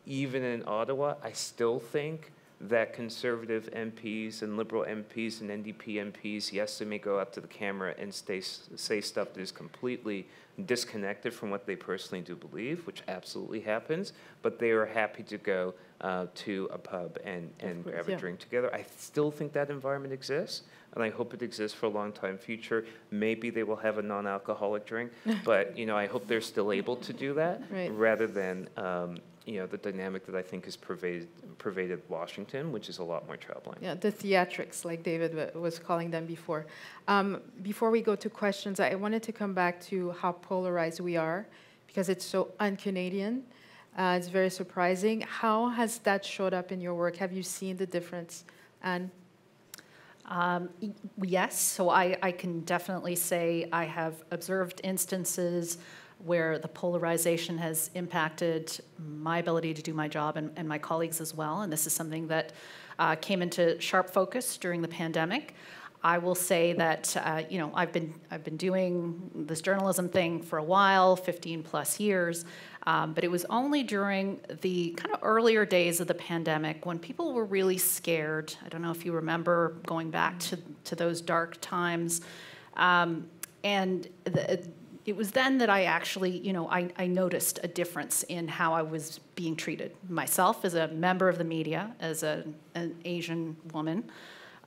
even in Ottawa, I still think that conservative MPs and liberal MPs and NDP MPs, yes, they may go up to the camera and say stuff that is completely disconnected from what they personally do believe, which absolutely happens, but they are happy to go to a pub and grab a drink together. I still think that environment exists, and I hope it exists for a long time future. Maybe they will have a non-alcoholic drink, but I hope they're still able to do that rather than the dynamic that I think has pervaded Washington, which is a lot more troubling. Yeah, the theatrics, like David was calling them before. Before we go to questions, I wanted to come back to how polarized we are, because it's so un-Canadian. It's very surprising. How has that showed up in your work? Have you seen the difference? And yes, so I can definitely say I have observed instances where the polarization has impacted my ability to do my job and my colleagues as well. And this is something that came into sharp focus during the pandemic. I will say that I've been doing this journalism thing for a while, 15 plus years, but it was only during the kind of earlier days of the pandemic when people were really scared. I don't know if you remember going back to those dark times, it was then that I actually, I noticed a difference in how I was being treated myself as a member of the media, as an Asian woman.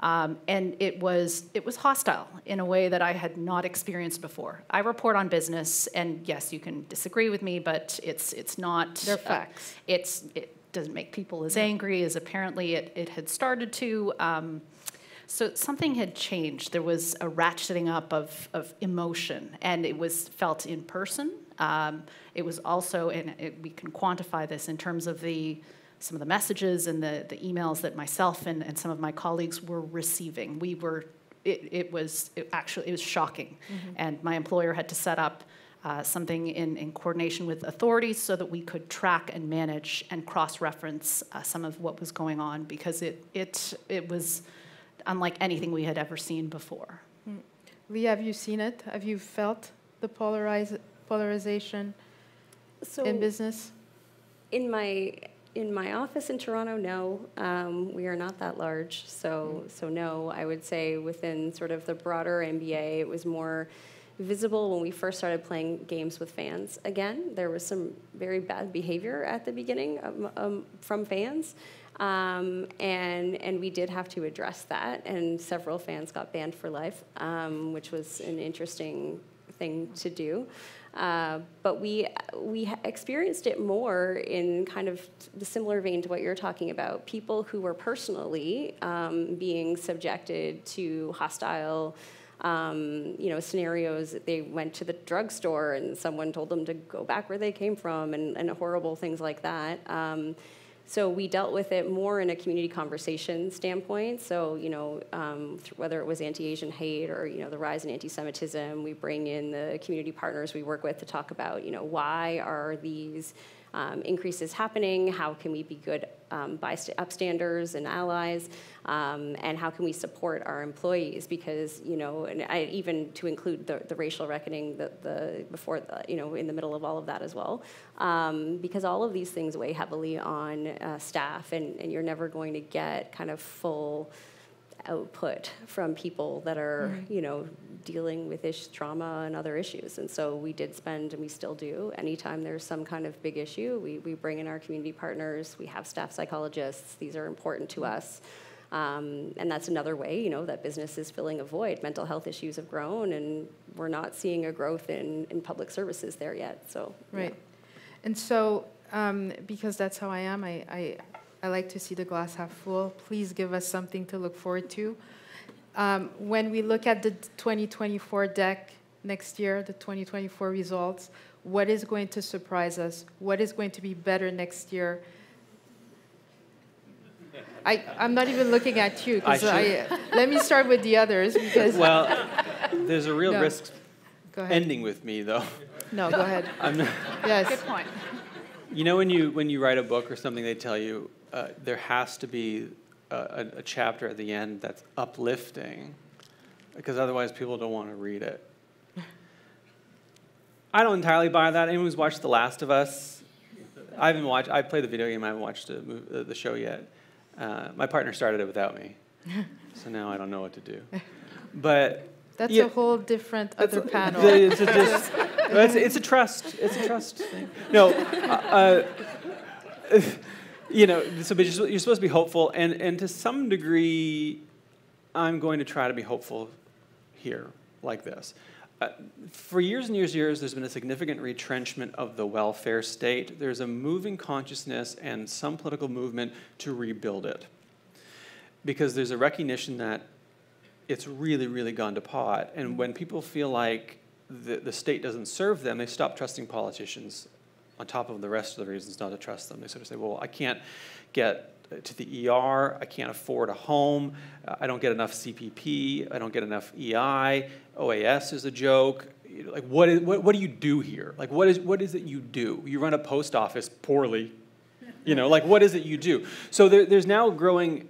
And it was hostile in a way that I had not experienced before. I report on business, and yes, you can disagree with me, but it's not. They're facts. It doesn't make people as angry as apparently it had started to. So something had changed. There was a ratcheting up of emotion, and it was felt in person. It was also, and we can quantify this in terms of some of the messages and the emails that myself and some of my colleagues were receiving. It was shocking. Mm-hmm. And my employer had to set up something in coordination with authorities so that we could track and manage and cross-reference some of what was going on, because it was unlike anything we had ever seen before. Lee, have you seen it? Have you felt the polarization in business? In my office in Toronto, no. We are not that large, so no. I would say within sort of the broader NBA, it was more visible when we first started playing games with fans. Again, there was some very bad behavior at the beginning from fans. And we did have to address that, and several fans got banned for life, which was an interesting thing to do. But we experienced it more in kind of the similar vein to what you're talking about. People who were personally being subjected to hostile scenarios. They went to the drugstore and someone told them to go back where they came from, and horrible things like that. So we dealt with it more in a community conversation standpoint. So, whether it was anti-Asian hate or, the rise in anti-Semitism, we bring in the community partners we work with to talk about, why are these increases happening? How can we be good upstanders and allies, and how can we support our employees? Because, you know, and even to include the racial reckoning before, you know, in the middle of all of that as well, because all of these things weigh heavily on staff, and you're never going to get kind of full output from people that are, you know, dealing with trauma and other issues. And so we did spend, and we still do, anytime there's some kind of big issue, we bring in our community partners, we have staff psychologists, these are important to us. And that's another way, you know, that business is filling a void. Mental health issues have grown, and we're not seeing a growth in public services there yet, so. Right. Yeah. And so, because that's how I am, I like to see the glass half full. Please give us something to look forward to. When we look at the 2024 deck next year, the 2024 results, what is going to surprise us? What is going to be better next year? I'm not even looking at you, because let me start with the others, because... Well, there's a real risk ending with me, though. No, go ahead. Yes. Good point. You know, when you write a book or something, they tell you there has to be a chapter at the end that's uplifting, because otherwise people don't want to read it. I don't entirely buy that. Anyone who's watched The Last of Us, I played the video game, I haven't watched the show yet. My partner started it without me, so now I don't know what to do. But that's a whole different other panel. It's a trust thing. No, you know, so but you're supposed to be hopeful, and to some degree, I'm going to try to be hopeful here, like this. For years and years, there's been a significant retrenchment of the welfare state. There's a moving consciousness and some political movement to rebuild it, because there's a recognition that it's really, really gone to pot. And when people feel like the state doesn't serve them, they stop trusting politicians, on top of the rest of the reasons not to trust them. They sort of say, well, I can't get to the ER, I can't afford a home, I don't get enough CPP, I don't get enough EI, OAS is a joke. Like, what do you do here? Like, what is it you do? You run a post office poorly. You know, like, what is it you do? So there's now growing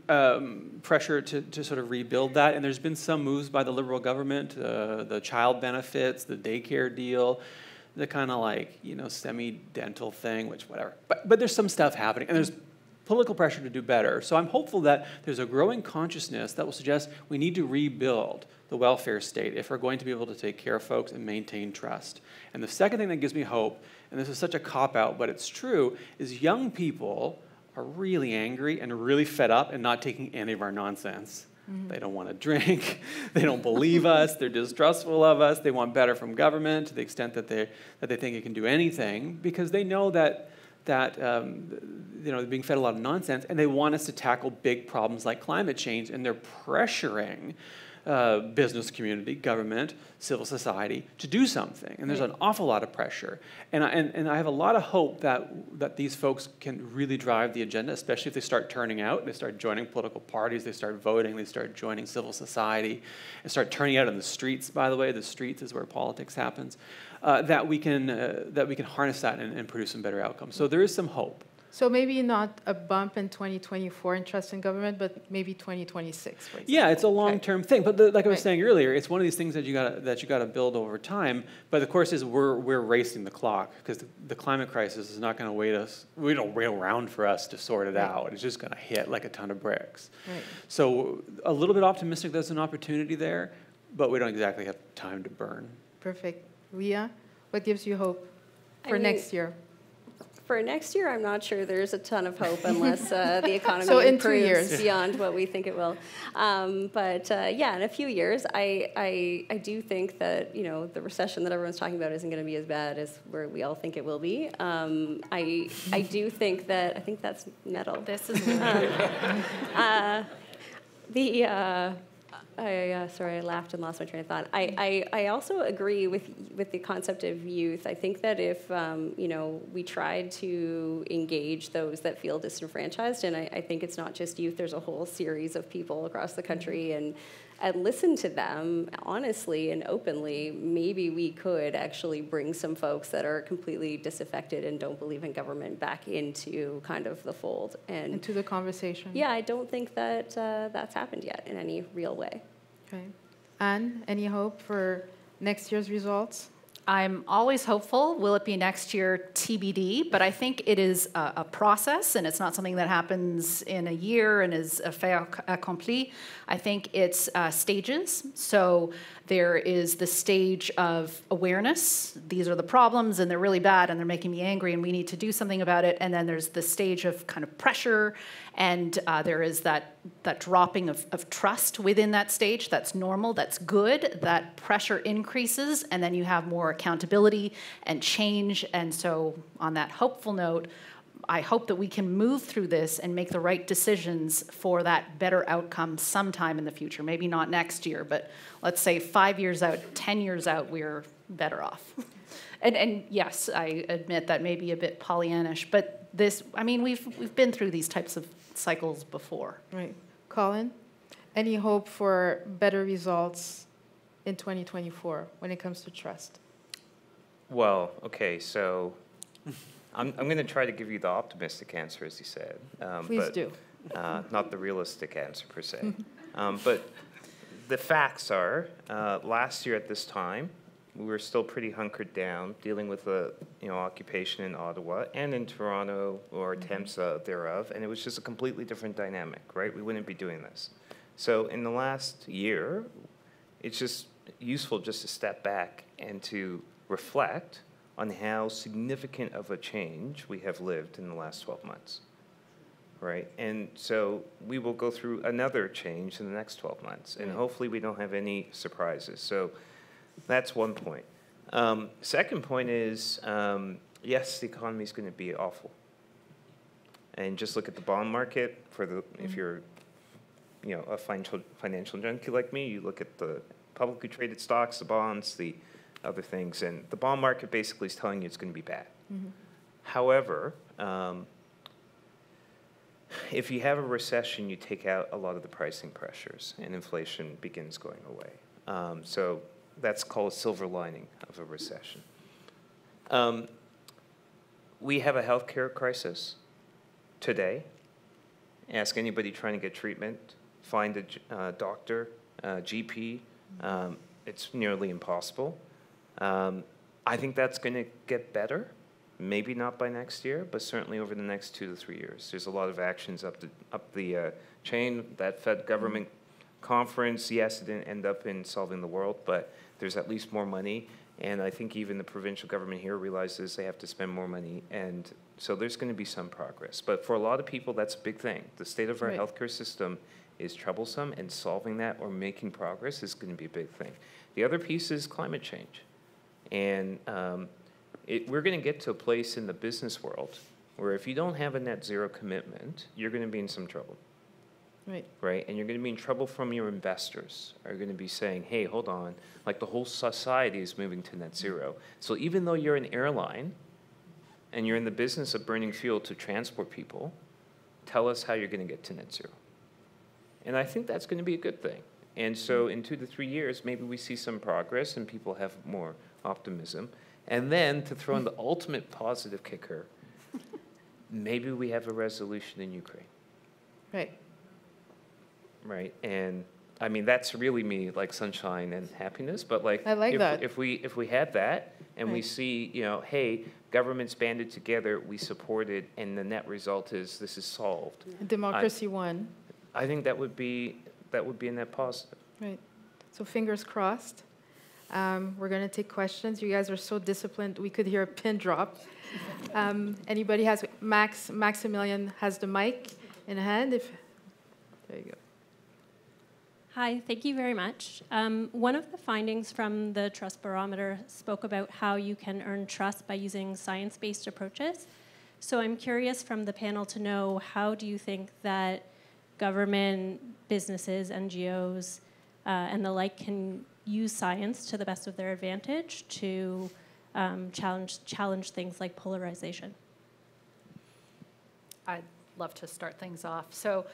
pressure to sort of rebuild that, and there's been some moves by the Liberal government, the child benefits, the daycare deal, the kind of like, you know, semi-dental thing, which whatever. But there's some stuff happening, and there's political pressure to do better. So I'm hopeful that there's a growing consciousness that will suggest we need to rebuild the welfare state if we're going to be able to take care of folks and maintain trust. And the second thing that gives me hope, and this is such a cop-out, but it's true, is young people are really angry and really fed up and not taking any of our nonsense. Mm-hmm. They don't want to drink. They don't believe us. They're distrustful of us. They want better from government to the extent that they think it can do anything, because they know that you know, they're being fed a lot of nonsense, and they want us to tackle big problems like climate change, and they're pressuring business community, government, civil society to do something. And there's an awful lot of pressure. And I have a lot of hope that these folks can really drive the agenda, especially if they start turning out, they start joining political parties, they start voting, they start joining civil society, and start turning out in the streets, by the way. The streets is where politics happens. That we can harness that and produce some better outcomes. So there is some hope. So maybe not a bump in 2024 in trust in government, but maybe 2026, for example. Yeah, it's a long-term thing. But like I was saying earlier, it's one of these things that you gotta build over time. But the course is we're racing the clock, because the climate crisis is not going to wait us. We don't wait around for us to sort it out. It's just going to hit like a ton of bricks. Right. So a little bit optimistic there's an opportunity there, but we don't exactly have time to burn. Perfect. Leah, what gives you hope for next year? For next year, I'm not sure there's a ton of hope unless the economy so improves beyond what we think it will. Yeah, in a few years, I do think that, you know, the recession that everyone's talking about isn't going to be as bad as we all think it will be. I do think that, I think that's metal. This is sorry, I laughed and lost my train of thought. I also agree with the concept of youth. I think that if you know, we tried to engage those that feel disenfranchised, and I think it's not just youth. There's a whole series of people across the country, and and listen to them honestly and openly, maybe we could actually bring some folks that are completely disaffected and don't believe in government back into kind of the fold. And into the conversation. yeah, I don't think that that's happened yet in any real way. Okay. Anne, any hope for next year's results? I'm always hopeful. Will it be next year? TBD. But I think it is a process, and it's not something that happens in a year and is a fait accompli. I think it's stages. So there is the stage of awareness. These are the problems, and they're really bad, and they're making me angry, and we need to do something about it. And then there's the stage of kind of pressure, and there is that dropping of trust within that stage. That's normal. That's good. That pressure increases, and then you have more accountability and change. And so on that hopeful note, I hope that we can move through this and make the right decisions for that better outcome sometime in the future. Maybe not next year, but let's say 5 years out, 10 years out, we're better off. And yes, I admit that may be a bit Pollyannish, but this, I mean, we've been through these types of cycles before. Right. Colin, any hope for better results in 2024 when it comes to trust? Well, okay, so I'm going to try to give you the optimistic answer, as you said. Please do. Not the realistic answer, per se. But the facts are, last year at this time, we were still pretty hunkered down, dealing with the occupation in Ottawa and in Toronto, or attempts thereof, and it was just a completely different dynamic, right? We wouldn't be doing this. So in the last year, it's just useful just to step back and to reflect on how significant of a change we have lived in the last 12 months, right? And so we will go through another change in the next 12 months, and hopefully we don't have any surprises. So that's one point. Second point is, yes, the economy is going to be awful. And just look at the bond market for the, if you're, a financial junkie like me, you look at the publicly traded stocks, the bonds, the other things, and the bond market basically is telling you it's going to be bad. However, if you have a recession, you take out a lot of the pricing pressures, and inflation begins going away. So that's called a silver lining of a recession. We have a healthcare crisis today. Ask anybody trying to get treatment, find a doctor, GP. It's nearly impossible. I think that's going to get better. Maybe not by next year, but certainly over the next 2 to 3 years. There's a lot of actions up the chain. That Fed government conference, yes, it didn't end up in solving the world, but there's at least more money. And I think even the provincial government here realizes they have to spend more money. And so there's going to be some progress. But for a lot of people, that's a big thing. The state of our healthcare system is troublesome, and solving that or making progress is going to be a big thing. The other piece is climate change. And we're going to get to a place in the business world where if you don't have a net zero commitment, you're going to be in some trouble. Right? And you're going to be in trouble from your investors. Are going to be saying, hey, hold on, like the whole society is moving to net zero. So even though you're an airline and you're in the business of burning fuel to transport people, tell us how you're going to get to net zero. And I think that's going to be a good thing. And so in 2 to 3 years, maybe we see some progress and people have more optimism. And then to throw in the ultimate positive kicker, maybe we have a resolution in Ukraine. Right. And I mean, that's really me, like sunshine and happiness. But like, I like that. If we had that and we see, hey, governments banded together, we support it, and the net result is this is solved. Democracy won. I think that would be a net positive. Right. So fingers crossed. We're going to take questions. You guys are so disciplined. We could hear a pin drop. Anybody has Maximilian has the mic in hand. There you go. Hi, thank you very much. One of the findings from the Trust Barometer spoke about how you can earn trust by using science-based approaches. So I'm curious from the panel to know, how do you think that government, businesses, NGOs, and the like can use science to the best of their advantage to challenge things like polarization? I'd love to start things off. So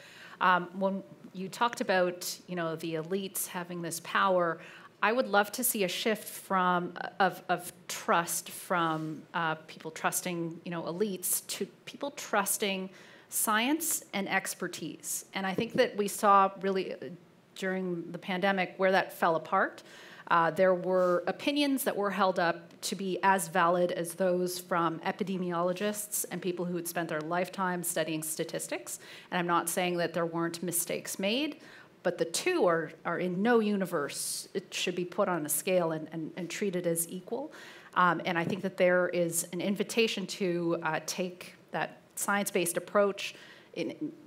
when You talked about, you know, the elites having this power. I would love to see a shift from of trust from people trusting, you know, elites to people trusting science and expertise. And I think that we saw really during the pandemic where that fell apart. There were opinions that were held up to be as valid as those from epidemiologists and people who had spent their lifetime studying statistics. And I'm not saying that there weren't mistakes made, but the two are in no universe. It should be put on a scale and treated as equal. And I think that there is an invitation to take that science-based approach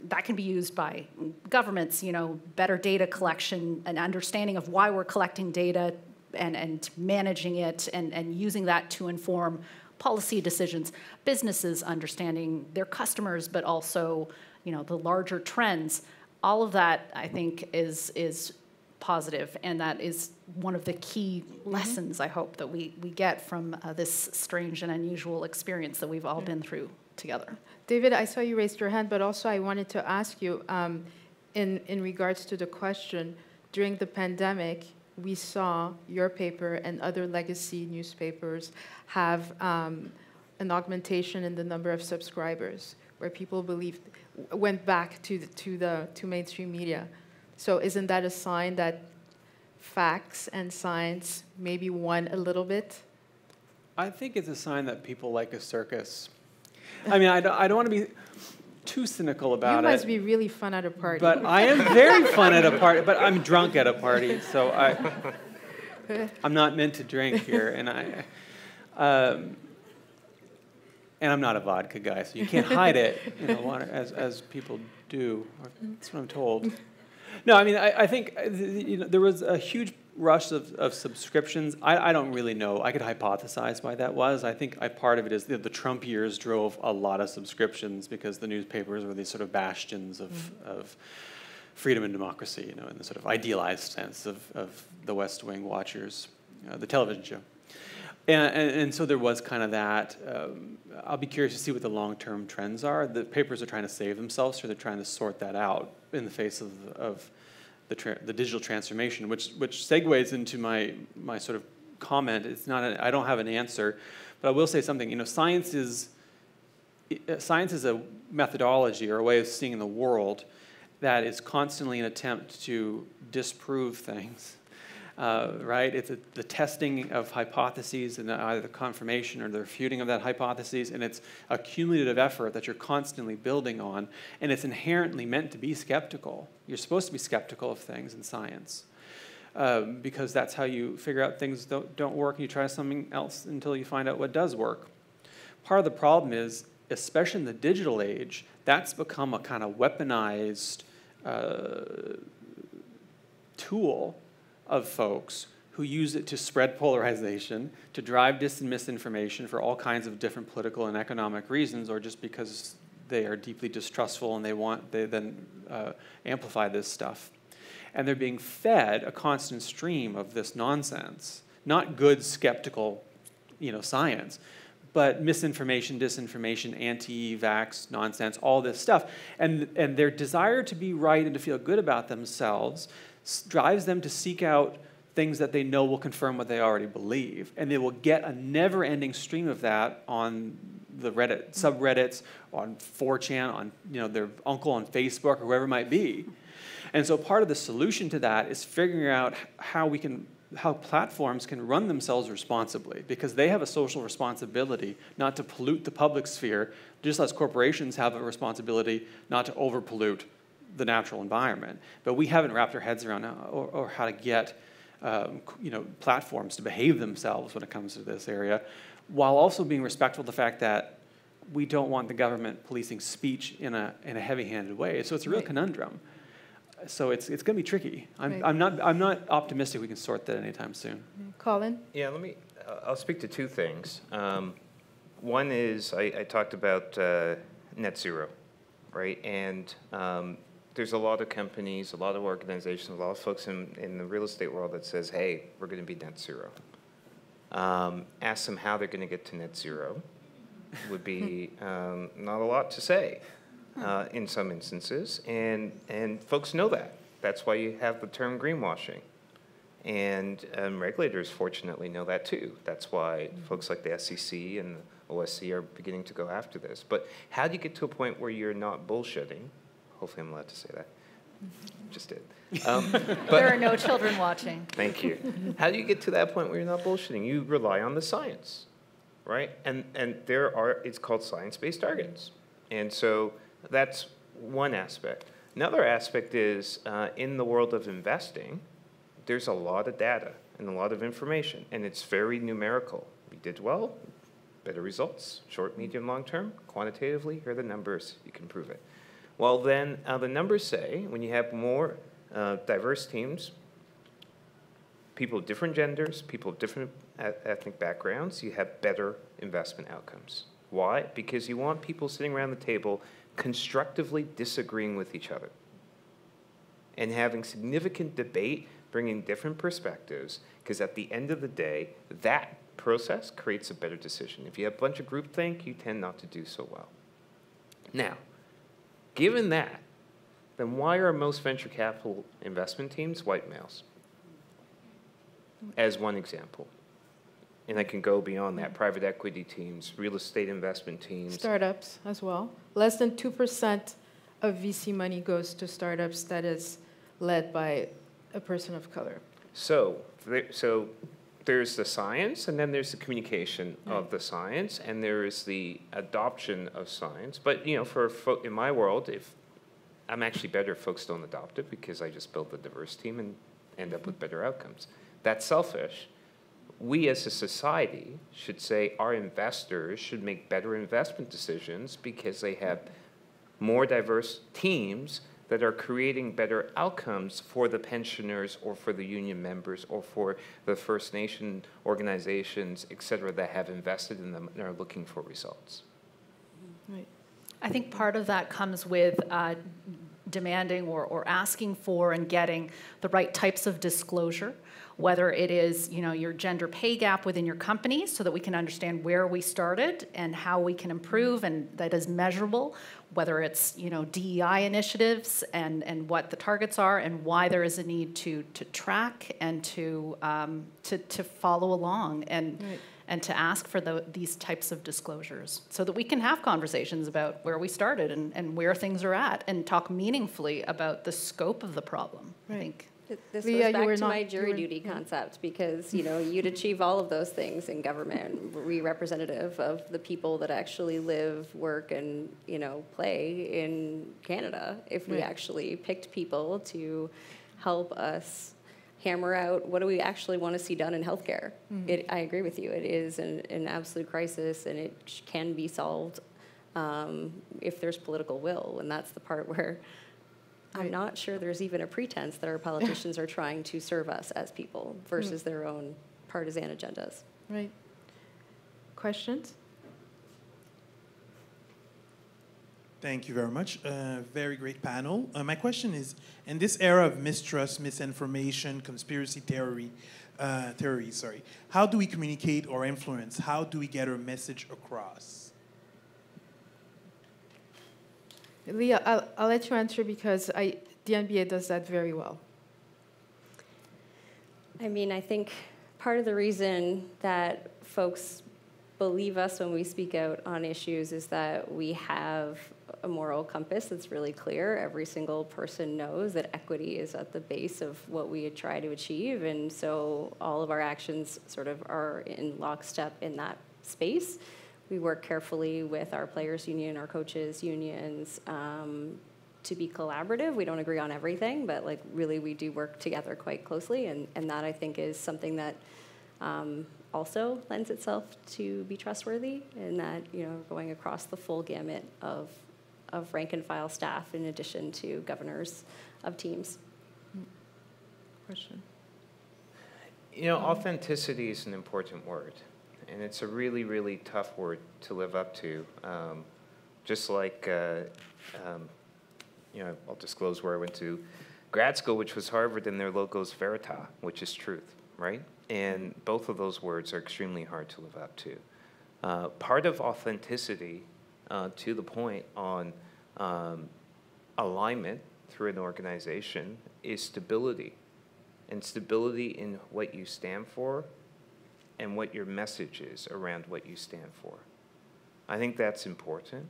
that can be used by governments, you know, better data collection, an understanding of why we're collecting data and managing it and using that to inform policy decisions, businesses understanding their customers, but also, you know, the larger trends. All of that, I think, is positive, and that is one of the key lessons, I hope, that we get from this strange and unusual experience that we've all been through together. David, I saw you raised your hand, but also I wanted to ask you, in regards to the question, during the pandemic, we saw your paper and other legacy newspapers have an augmentation in the number of subscribers, where people went back to mainstream media. So isn't that a sign that facts and science maybe won a little bit? I think it's a sign that people like a circus. I mean, I don't want to be too cynical about it. You must be really fun at a party. But I am very fun at a party, but I'm drunk at a party, so I'm not meant to drink here, and I'm not a vodka guy, so you can't hide it in the water as people do. That's what I'm told. No, I mean, I think you know, there was a huge rush of subscriptions. I don't really know. I could hypothesize why that was. I think part of it is the Trump years drove a lot of subscriptions because the newspapers were these sort of bastions of freedom and democracy, you know, in the sort of idealized sense of the West Wing watchers, the television show. And so there was kind of that. I'll be curious to see what the long-term trends are. The papers are trying to save themselves, so they're trying to sort that out in the face of the digital transformation, which segues into my sort of comment. It's not I don't have an answer, but I will say something. You know, science is a methodology or a way of seeing the world that is constantly an attempt to disprove things. Right? It's the testing of hypotheses and either the confirmation or the refuting of that hypothesis, and it's a cumulative effort that you're constantly building on, and it's inherently meant to be skeptical. You're supposed to be skeptical of things in science because that's how you figure out things don't work, and you try something else until you find out what does work. Part of the problem is, especially in the digital age, that's become a kind of weaponized tool of folks who use it to spread polarization, to drive dis and misinformation for all kinds of different political and economic reasons, or just because they are deeply distrustful and they then amplify this stuff. And they're being fed a constant stream of this nonsense, not good skeptical, you know, science, but misinformation, disinformation, anti-vax nonsense, all this stuff. And their desire to be right and to feel good about themselves drives them to seek out things that they know will confirm what they already believe. And they will get a never-ending stream of that on the Reddit subreddits, on 4chan, on, you know, their uncle on Facebook, or whoever it might be. And so part of the solution to that is figuring out how platforms can run themselves responsibly, because they have a social responsibility not to pollute the public sphere, just as corporations have a responsibility not to overpollute the natural environment. But we haven't wrapped our heads around or how to get you know, platforms to behave themselves when it comes to this area, while also being respectful of the fact that we don't want the government policing speech in a heavy-handed way. So it's a real conundrum. So it's going to be tricky. I'm not optimistic we can sort that anytime soon. Colin? Yeah, I'll speak to two things. One is I talked about net zero, right? And there's a lot of companies, a lot of organizations, a lot of folks in the real estate world that says, hey, we're going to be net zero. Ask them how they're going to get to net zero would be not a lot to say. in some instances, and folks know that. That's why you have the term greenwashing. And regulators, fortunately, know that too. That's why folks like the SEC and the OSC are beginning to go after this. But how do you get to a point where you're not bullshitting? Hopefully I'm allowed to say that. Just did. But There are no children watching. thank you. How do you get to that point where you're not bullshitting? You rely on the science, right? And it's called science-based targets. And so that's one aspect. Another aspect is in the world of investing, there's a lot of data and a lot of information, and it's very numerical. We did well, better results, short, medium, long term, quantitatively, here are the numbers, you can prove it. Well, then the numbers say when you have more diverse teams, people of different genders, people of different ethnic backgrounds, you have better investment outcomes. Why? Because you want people sitting around the table constructively disagreeing with each other and having significant debate, bringing different perspectives, because at the end of the day, that process creates a better decision. If you have a bunch of groupthink, you tend not to do so well. Now, given that, then why are most venture capital investment teams white males? As one example. And I can go beyond that. Private equity teams, real estate investment teams. Startups as well. Less than 2% of VC money goes to startups that is led by a person of color. So there's the science, and then there's the communication of the science, and there is the adoption of science. But you know, in my world, if I'm actually better if folks don't adopt it, because I just build a diverse team and end up with better outcomes. That's selfish. We as a society should say our investors should make better investment decisions because they have more diverse teams that are creating better outcomes for the pensioners or for the union members or for the First Nation organizations, et cetera, that have invested in them and are looking for results. Right. I think part of that comes with demanding or asking for and getting the right types of disclosure, whether it is, you know, your gender pay gap within your company so that we can understand where we started and how we can improve, and that is measurable, whether it's, you know, DEI initiatives and what the targets are and why there is a need to track and to follow along and Right. and to ask for these types of disclosures so that we can have conversations about where we started and where things are at and talk meaningfully about the scope of the problem, I think. This Leah, goes you were back to not- my you jury were- duty concept because, you know, you'd achieve all of those things in government, be representative of the people that actually live, work, and, you know, play in Canada if we Right. actually picked people to help us hammer out what do we actually want to see done in healthcare. I agree with you. It is an absolute crisis, and it can be solved if there's political will, and that's the part where I'm not sure there's even a pretense that our politicians are trying to serve us as people versus their own partisan agendas. Right. Questions? Thank you very much. Very great panel. My question is, in this era of mistrust, misinformation, conspiracy theories, how do we communicate or influence? How do we get our message across? Leah, I'll let you answer because the NBA does that very well. I mean, I think part of the reason that folks believe us when we speak out on issues is that we have a moral compass that's really clear. Every single person knows that equity is at the base of what we try to achieve, and so all of our actions sort of are in lockstep in that space. We work carefully with our players' union, our coaches' unions, to be collaborative. We don't agree on everything, but like really we do work together quite closely, and that I think is something that also lends itself to be trustworthy, and that, you know, going across the full gamut of rank and file staff in addition to governors of teams. Question. You know, authenticity is an important word, and it's a really, really tough word to live up to. Just like, you know, I'll disclose where I went to grad school, which was Harvard, and their logo is Veritas, which is truth, right? And both of those words are extremely hard to live up to. Part of authenticity, to the point on alignment through an organization is stability, and stability in what you stand for and what your message is around what you stand for. I think that's important.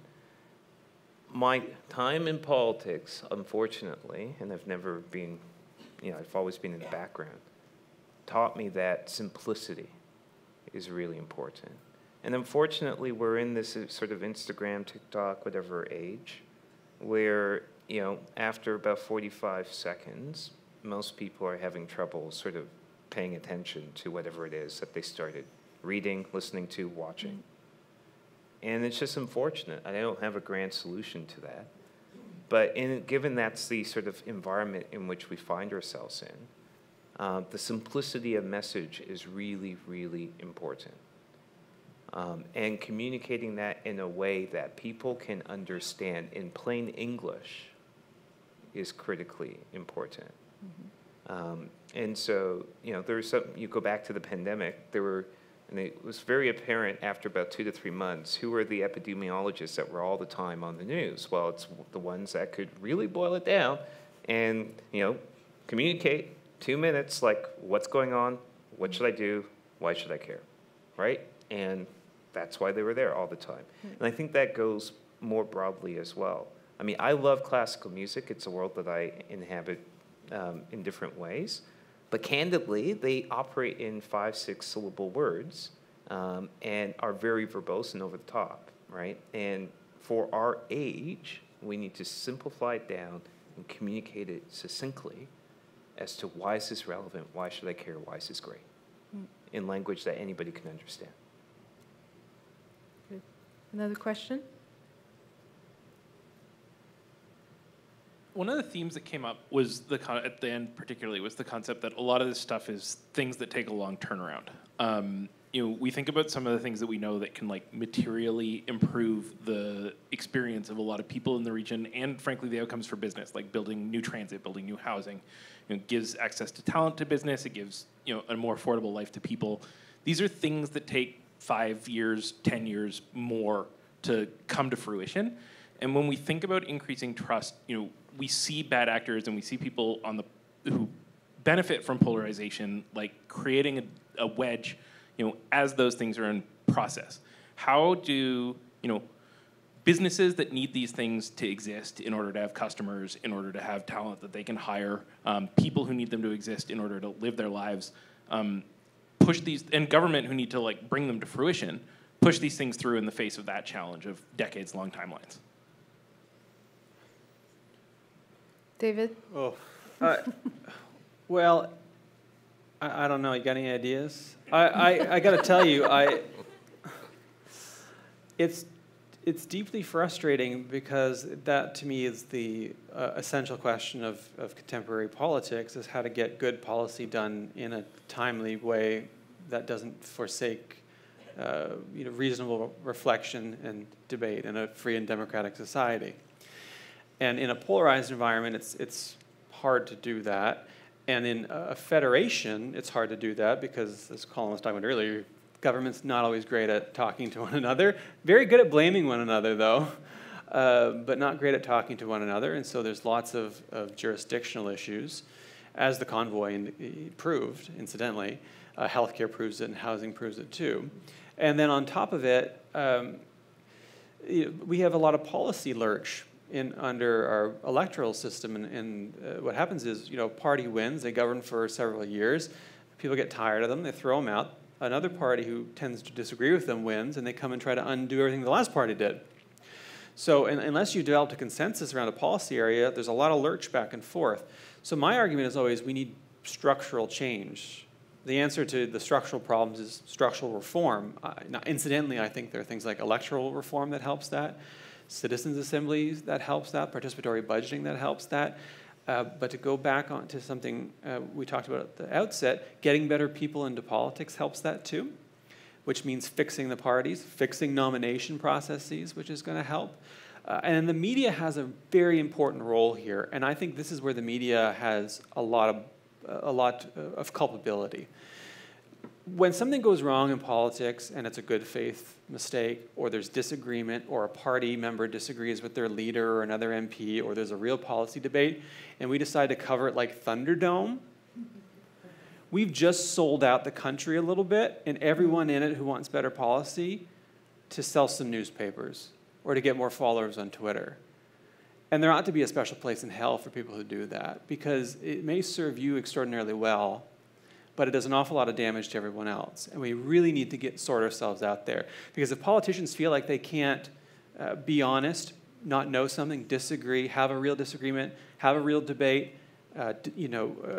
My time in politics, unfortunately, and I've never been, I've always been in the background, taught me that simplicity is really important. And unfortunately, we're in this sort of Instagram, TikTok, whatever age, where, after about 45 seconds, most people are having trouble sort of paying attention to whatever it is that they started reading, listening to, watching. And it's just unfortunate. I don't have a grand solution to that. But given that's the sort of environment in which we find ourselves in, the simplicity of message is really, really important. And communicating that in a way that people can understand in plain English is critically important. And so, there's some, you go back to the pandemic, and it was very apparent after about 2 to 3 months, who were the epidemiologists that were all the time on the news? Well, it's the ones that could really boil it down and, communicate 2 minutes, like, what's going on? What should I do? Why should I care? Right? And that's why they were there all the time. And I think that goes more broadly as well. I mean, I love classical music. It's a world that I inhabit in different ways. But candidly, they operate in 5, 6 syllable words and are very verbose and over the top, right? And for our age, we need to simplify it down and communicate it succinctly as to why is this relevant, why should I care, why is this great, in language that anybody can understand. Good. Another question? One of the themes that came up was at the end, particularly, was the concept that a lot of this stuff is things that take a long turnaround. We think about some of the things that we know that can materially improve the experience of a lot of people in the region, and frankly, the outcomes for business, like building new transit, building new housing. It gives access to talent to business. It gives a more affordable life to people. These are things that take 5 years, 10 years more to come to fruition. And when we think about increasing trust, we see bad actors and we see people who benefit from polarization, creating a wedge, as those things are in process. How do, businesses that need these things to exist in order to have customers, in order to have talent that they can hire, people who need them to exist in order to live their lives, push these, and government who need to bring them to fruition, push these things through in the face of that challenge of decades-long timelines? David? Oh, well, I don't know. You got any ideas? I got to tell you, it's deeply frustrating because that to me is the essential question of contemporary politics: is how to get good policy done in a timely way that doesn't forsake reasonable reflection and debate in a free and democratic society. And in a polarized environment, it's hard to do that. And in a federation, it's hard to do that because, as Colin was talking about earlier, government's not always great at talking to one another. Very good at blaming one another, though, but not great at talking to one another. And so there's lots of jurisdictional issues, as the convoy proved, incidentally. Healthcare proves it, and housing proves it, too. And then on top of it, we have a lot of policy lurch under our electoral system, and what happens is, party wins, they govern for several years, people get tired of them, they throw them out, another party who tends to disagree with them wins, and they come and try to undo everything the last party did. So unless you develop a consensus around a policy area, there's a lot of lurch back and forth. So my argument is always we need structural change. The answer to the structural problems is structural reform. Now, incidentally, I think there are things like electoral reform that helps that, citizens' assemblies that helps that, participatory budgeting that helps that. But to go back on to something we talked about at the outset, getting better people into politics helps that too, which means fixing the parties, fixing nomination processes, which is going to help. And the media has a very important role here, and I think this is where the media has a lot of culpability. when something goes wrong in politics and it's a good faith mistake, or there's disagreement, or a party member disagrees with their leader or another MP, or there's a real policy debate, and we decide to cover it like Thunderdome, we've just sold out the country a little bit and everyone in it who wants better policy to sell some newspapers or to get more followers on Twitter. And there ought to be a special place in hell for people who do that, because it may serve you extraordinarily well, but it does an awful lot of damage to everyone else. And we really need to sort ourselves out there. Because if politicians feel like they can't be honest, not know something, disagree, have a real disagreement, have a real debate,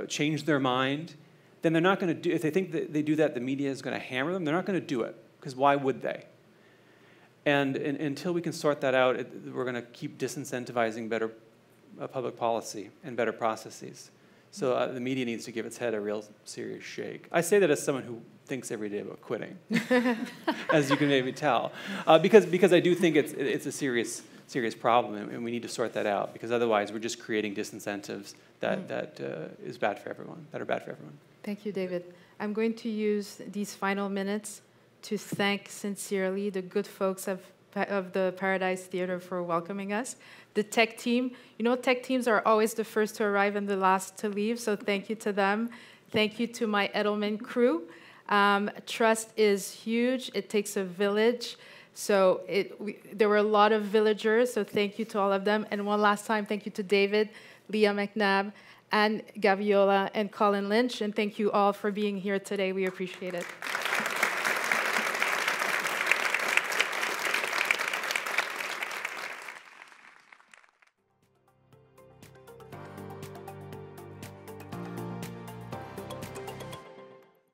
change their mind, then they're not going to do, if they think that they do that, the media is going to hammer them, they're not going to do it, because why would they? And until we can sort that out, we're going to keep disincentivizing better public policy and better processes. So the media needs to give its head a real serious shake. I say that as someone who thinks every day about quitting, as you can maybe tell, because I do think it's a serious problem, and we need to sort that out, because otherwise we're just creating disincentives that is bad for everyone, that are bad for everyone. Thank you, David. I'm going to use these final minutes to thank sincerely the good folks of the Paradise Theatre for welcoming us. The tech team, tech teams are always the first to arrive and the last to leave, so thank you to them. Thank you to my Edelman crew. Trust is huge. It takes a village. So there were a lot of villagers, so thank you to all of them. And one last time, thank you to David, Leah McNabb, and Gaviola, and Colin Lynch. And thank you all for being here today. We appreciate it.